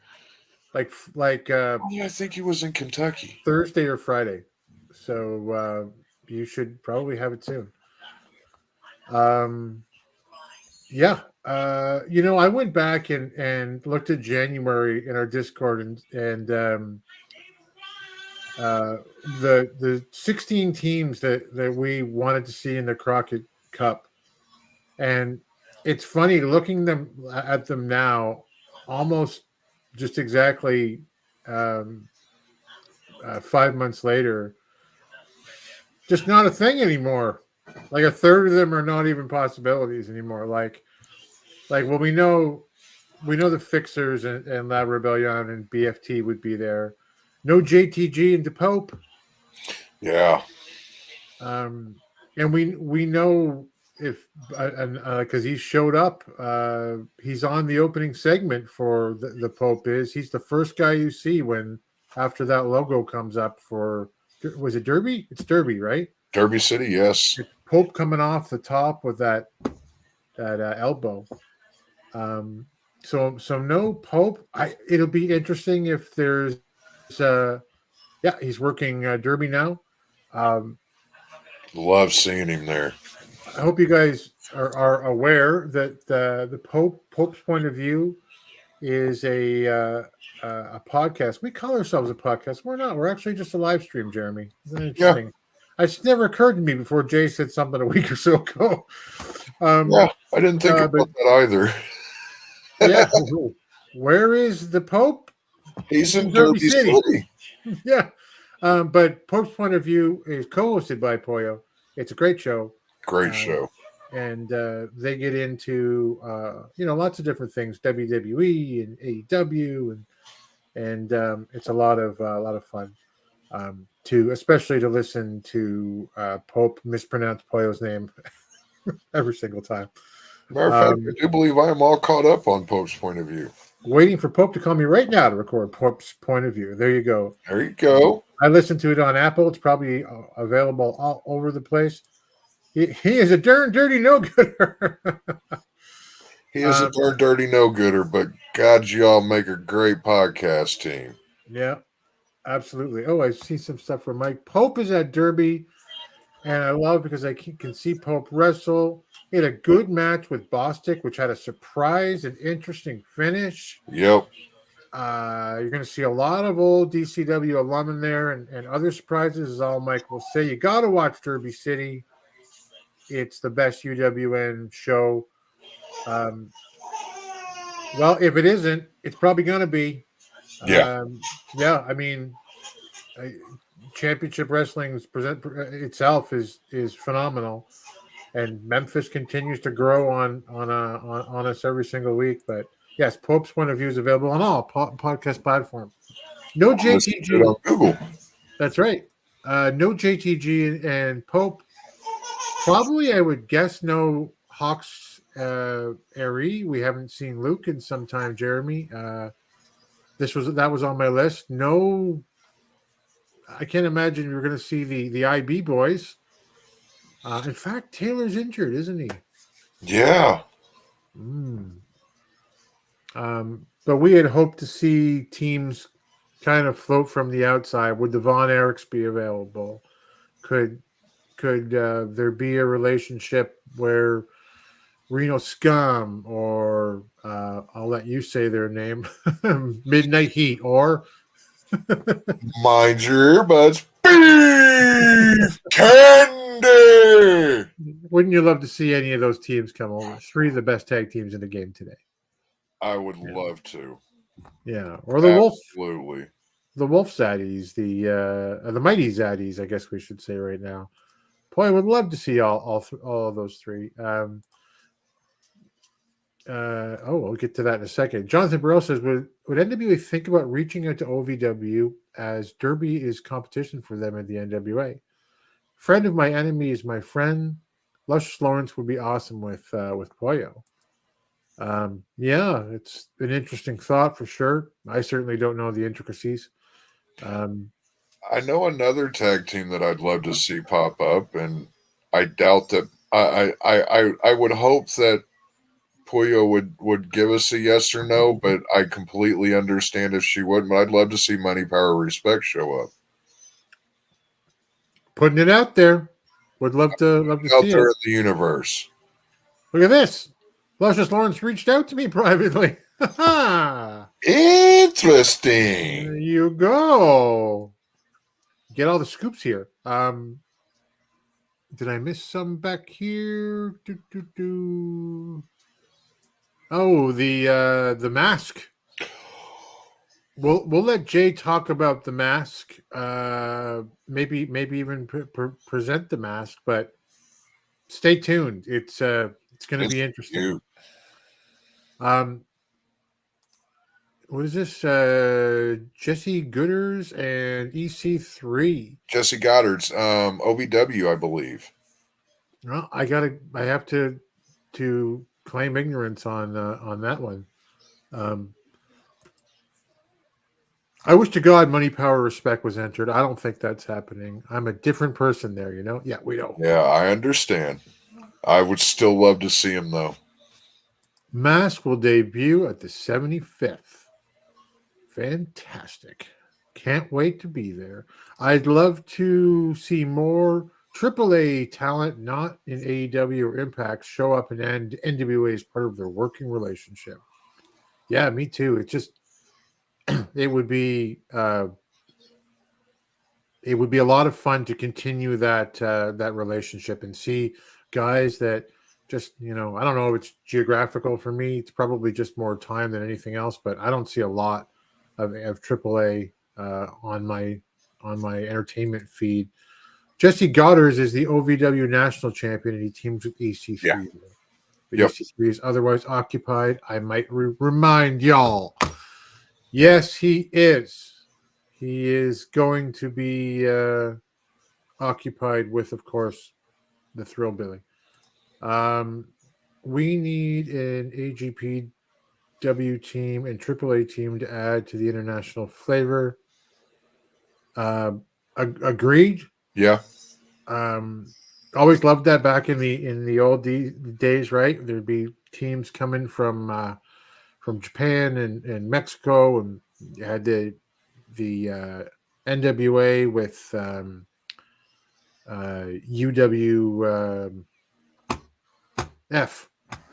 Speaker 8: Yeah,
Speaker 9: I think he was in Kentucky.
Speaker 8: Thursday or Friday. So you should probably have it soon. Yeah. You know, I went back and looked at January in our Discord and the 16 teams that we wanted to see in the Crockett Cup. And it's funny looking at them now, almost just exactly 5 months later, just not a thing anymore. Like a third of them are not even possibilities anymore. Well, we know the Fixers and La Rebellion and BFT would be there. No JTG and DePope.
Speaker 9: Yeah.
Speaker 8: And we know if because he showed up, he's on the opening segment for the Pope. He's the first guy you see when after that logo comes up for, was it Derby? It's Derby, right?
Speaker 9: Derby City, yes.
Speaker 8: It's Pope coming off the top with that elbow. So no Pope. It'll be interesting if there's he's working Derby now.
Speaker 9: Love seeing him there.
Speaker 8: I hope you guys are aware that the Pope's Point of View is a podcast. We call ourselves a podcast. We're not. We're actually just a live stream, Jeremy. Isn't that interesting? Yeah. It's never occurred to me before Jay said something a week or so ago.
Speaker 9: I didn't think about that either.
Speaker 8: Yeah. Where is the Pope?
Speaker 9: He's in Derby City.
Speaker 8: Yeah. But Pope's Point of View is co-hosted by Pollo. It's a great show.
Speaker 9: Great show.
Speaker 8: And they get into lots of different things, WWE and AEW, and it's a lot of fun especially to listen to Pope mispronounce Pollo's name every single time.
Speaker 9: Matter of fact, I do believe I am all caught up on Pope's Point of View.
Speaker 8: Waiting for Pope to call me right now to record Pope's Point of View. There you go.
Speaker 9: There you go.
Speaker 8: I listened to it on Apple. It's probably available all over the place. He is a darn dirty no-gooder.
Speaker 9: He is a darn dirty no-gooder, but God, y'all make a great podcast team.
Speaker 8: Yeah, absolutely. Oh, I see some stuff from Mike. Pope is at Derby, and I love it because I can see Pope wrestle. He had a good match with Bostic, which had a surprise and interesting finish.
Speaker 9: Yep.
Speaker 8: You're going to see a lot of old DCW alum in there and other surprises, as all Mike will say. You got to watch Derby City. It's the best UWN show. Well, if it isn't, it's probably going to be.
Speaker 9: Yeah.
Speaker 8: I mean, Championship Wrestling itself is phenomenal, and Memphis continues to grow on us every single week. But yes, Pope's Point of View is available on all podcast platforms. No JTG
Speaker 9: on Google.
Speaker 8: That's right. No JTG and Pope. Probably, I would guess no Hawx Airy. We haven't seen Luke in some time, Jeremy. That was on my list. No, I can't imagine you're going to see the IB boys. In fact, Taylor's injured, isn't he?
Speaker 9: Yeah.
Speaker 8: But we had hoped to see teams kind of float from the outside. Would the Von Erichs be available? Could there be a relationship where Reno Scum or I'll let you say their name, Midnight Heat, or
Speaker 9: mind your earbuds, Beef Can Randy.
Speaker 8: Wouldn't you love to see any of those teams come over? 3 of the best tag teams in the game today.
Speaker 9: I would love to.
Speaker 8: Yeah, or the Wolf.
Speaker 9: Absolutely.
Speaker 8: The Wolf Zaddies, the Mighty Zaddies, I guess we should say right now. Boy, I would love to see all of those 3. We'll get to that in a second. Jonathan Burrell says, would NWA think about reaching out to OVW as Derby is competition for them at the NWA? Friend of my enemy is my friend. Luscious Lawrence would be awesome with Pollo. Yeah, it's an interesting thought for sure. I certainly don't know the intricacies.
Speaker 9: I know another tag team that I'd love to see pop up, and I doubt that. I would hope that Pollo would give us a yes or no, but I completely understand if she wouldn't. But I'd love to see Money, Power, Respect show up.
Speaker 8: Putting it out there. Would love to see
Speaker 9: out there
Speaker 8: it.
Speaker 9: in the universe.
Speaker 8: Look at this. Luscious Lawrence reached out to me privately.
Speaker 9: Interesting.
Speaker 8: There you go. Get all the scoops here. Did I miss some back here? Oh, the mask. We'll let Jay talk about the mask. Maybe even present the mask, but stay tuned. It's going to be interesting.
Speaker 9: Cute.
Speaker 8: What is this? Jesse Gooders and EC3.
Speaker 9: Jesse Goddard's OVW, I believe.
Speaker 8: Well, I have to claim ignorance on that one. I wish to God Money, Power, Respect was entered. I don't think that's happening. I'm a different person there, you know? Yeah, we know.
Speaker 9: Yeah, I understand. I would still love to see him, though.
Speaker 8: Mask will debut at the 75th. Fantastic. Can't wait to be there. I'd love to see more AAA talent not in AEW or Impact show up in NWA as part of their working relationship. Yeah, me too. It just it would be a lot of fun to continue that relationship and see guys that just, I don't know if it's geographical for me. It's probably just more time than anything else, but I don't see a lot of AAA on my entertainment feed. Jesse Goddard is the OVW national champion, and he teams with EC3. Yeah.
Speaker 9: Yep.
Speaker 8: EC3 is otherwise occupied. I might remind y'all. Yes, he is. He is going to be occupied with, of course, the Thrillbilly. We need an AGPW team and AAA team to add to the international flavor. Agreed.
Speaker 9: Yeah.
Speaker 8: Always loved that back in the old days, right? There'd be teams coming from Japan and Mexico, and you had the NWA with UWF.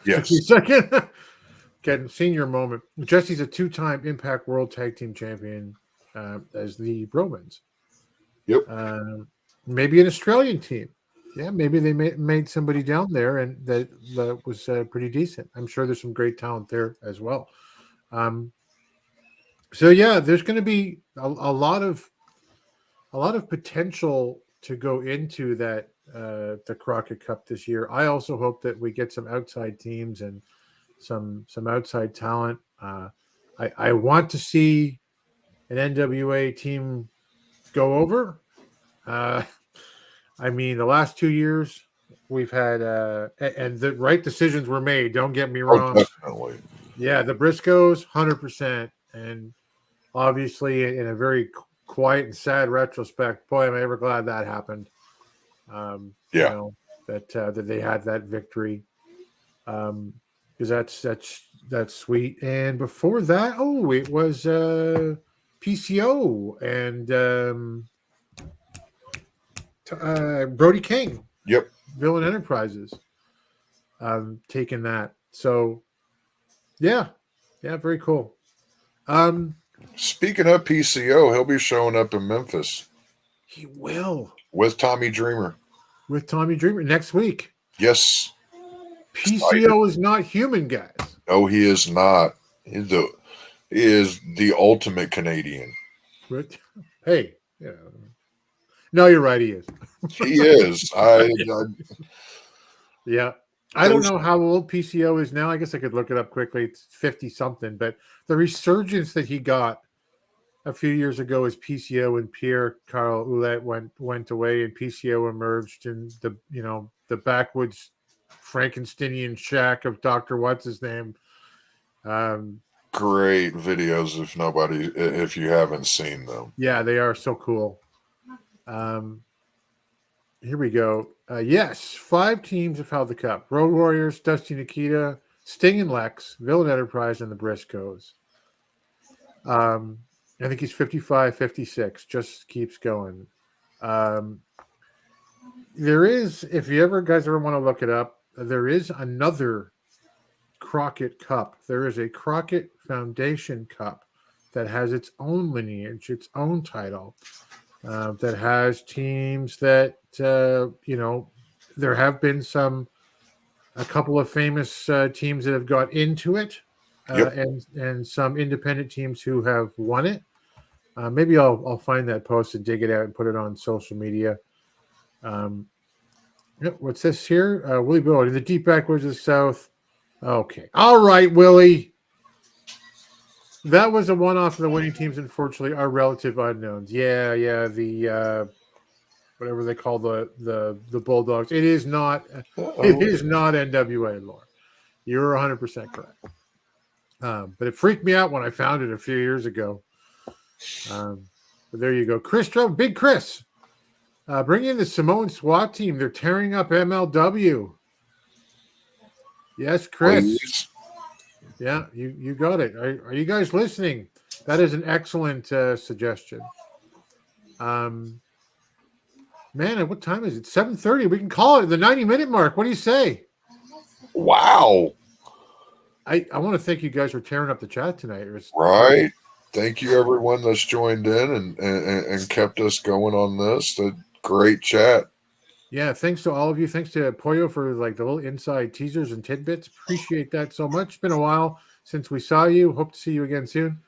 Speaker 9: Yes.
Speaker 8: Second. Getting senior moment. Jesse's a 2-time Impact World Tag Team Champion as the Romans.
Speaker 9: Yep.
Speaker 8: Maybe an Australian team. Yeah, maybe they made somebody down there, and that was pretty decent. I'm sure there's some great talent there as well. So yeah, there's going to be a lot of potential to go into that the Crockett Cup this year. I also hope that we get some outside teams and some outside talent. I want to see an NWA team go over. I mean, the last 2 years we've had, and the right decisions were made. Don't get me wrong.
Speaker 9: Oh, definitely.
Speaker 8: Yeah, the Briscoes, 100%, and obviously in a very quiet and sad retrospect, boy, am I ever glad that happened. That they had that victory, because that's sweet. And before that, it was PCO and. Brody King.
Speaker 9: Yep.
Speaker 8: Villain Enterprises. Taking that. So, yeah, very cool.
Speaker 9: Speaking of PCO, he'll be showing up in Memphis.
Speaker 8: He will.
Speaker 9: With Tommy Dreamer.
Speaker 8: with Tommy Dreamer next week.
Speaker 9: Yes.
Speaker 8: PCO is not human, guys.
Speaker 9: No, he is not. He is the ultimate Canadian.
Speaker 8: Hey, yeah. No, you're right. He is.
Speaker 9: He is.
Speaker 8: Yeah. I don't know how old PCO is now. I guess I could look it up quickly. It's 50-something. But the resurgence that he got a few years ago as PCO and Pierre Carl Ouellet went away, and PCO emerged in the backwoods Frankensteinian shack of Dr. What's his name.
Speaker 9: Great videos if you haven't seen them.
Speaker 8: Yeah, they are so cool. Here we go. Yes, 5 teams have held the cup. Road Warriors, Dusty Nikita, Sting and Lex, Villain Enterprise, and the Briscoes. I think he's 55, 56. Just keeps going. There is, if you guys ever want to look it up, there is another Crockett Cup. There is a Crockett Foundation Cup that has its own lineage, its own title, that has teams that, there have been a couple of famous teams that have got into it, and some independent teams who have won it. Maybe I'll find that post and dig it out and put it on social media. What's this here? Willie Bill in the deep backwoods of the South. Okay. All right, Willie. That was a one-off of the winning teams, unfortunately, are relative unknowns. Yeah, the whatever they call the Bulldogs. It is not NWA lore. You're 100% correct. But it freaked me out when I found it a few years ago. But there you go. Chris Trump, Big Chris. Bring in the Samoan SWAT team. They're tearing up MLW. Yes, Chris.
Speaker 9: Please.
Speaker 8: Yeah, you got it. Are you guys listening? That is an excellent suggestion. Man, what time is it? 7:30. We can call it the 90-minute mark. What do you say?
Speaker 9: Wow.
Speaker 8: I want to thank you guys for tearing up the chat tonight.
Speaker 9: Right. Thank you, everyone that's joined in and kept us going on this. A great chat.
Speaker 8: Yeah, thanks to all of you. Thanks to Pollo for the little inside teasers and tidbits. Appreciate that so much. It's been a while since we saw you. Hope to see you again soon.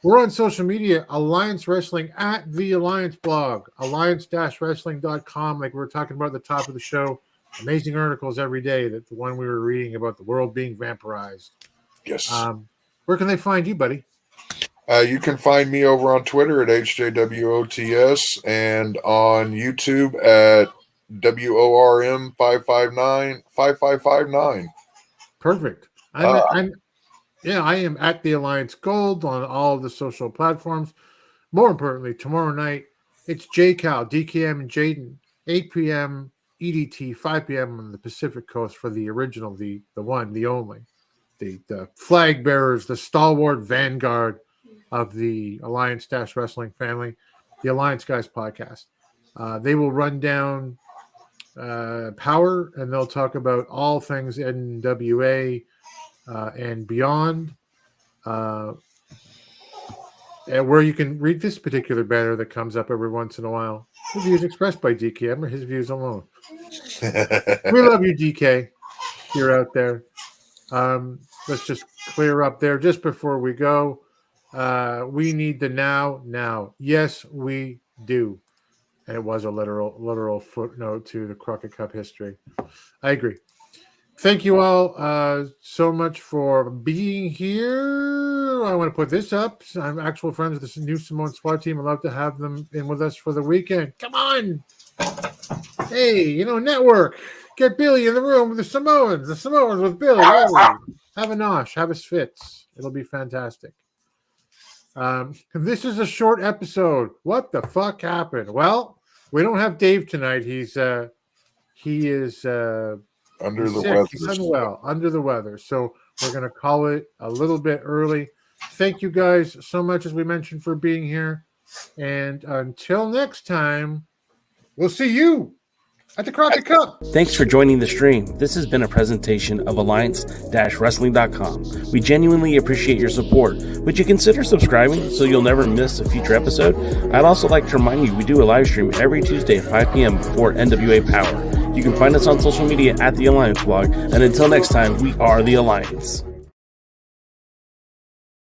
Speaker 8: We're on social media, Alliance Wrestling at the Alliance blog, alliance-wrestling.com, like we were talking about at the top of the show. Amazing articles every day. That the one we were reading about the world being vampirized.
Speaker 9: Yes.
Speaker 8: Where can they find you, buddy?
Speaker 9: You can find me over on Twitter at HJWOTS and on YouTube at WORM 559.
Speaker 8: Perfect. I am at the Alliance Gold on all of the social platforms. More importantly, tomorrow night it's JCal, DKM, and Jaden, 8 p.m. EDT, 5 p.m. on the Pacific Coast for the original, the one, the only, the flag bearers, the stalwart vanguard of the Alliance-Wrestling family, the Alliance Guys podcast. They will run down Power, and they'll talk about all things NWA and beyond. And where you can read this particular banner that comes up every once in a while. The views expressed by DKM are his views alone. We love you, DK. You're out there. Let's just clear up there just before we go. We need the now. Yes, we do. And it was a literal footnote to the Crockett Cup history. I agree. Thank you all so much for being here. I want to put this up. I'm actual friends with the new Samoan SWAT team. I'd love to have them in with us for the weekend. Come on. Hey, network. Get Billy in the room with the Samoans. The Samoans with Billy. Have a nosh. Have a spitz. It'll be fantastic. This is a short episode. What the fuck happened? Well, we don't have Dave tonight. He is under the weather. He's unwell, under the weather. So we're going to call it a little bit early. Thank you guys so much, as we mentioned, for being here. And until next time, we'll see you at the Crockett Cup.
Speaker 12: Thanks for joining the stream. This has been a presentation of Alliance-Wrestling.com. We genuinely appreciate your support. Would you consider subscribing so you'll never miss a future episode? I'd also like to remind you we do a live stream every Tuesday at 5 p.m. before NWA Power. You can find us on social media at The Alliance Blog, and until next time, we are The Alliance.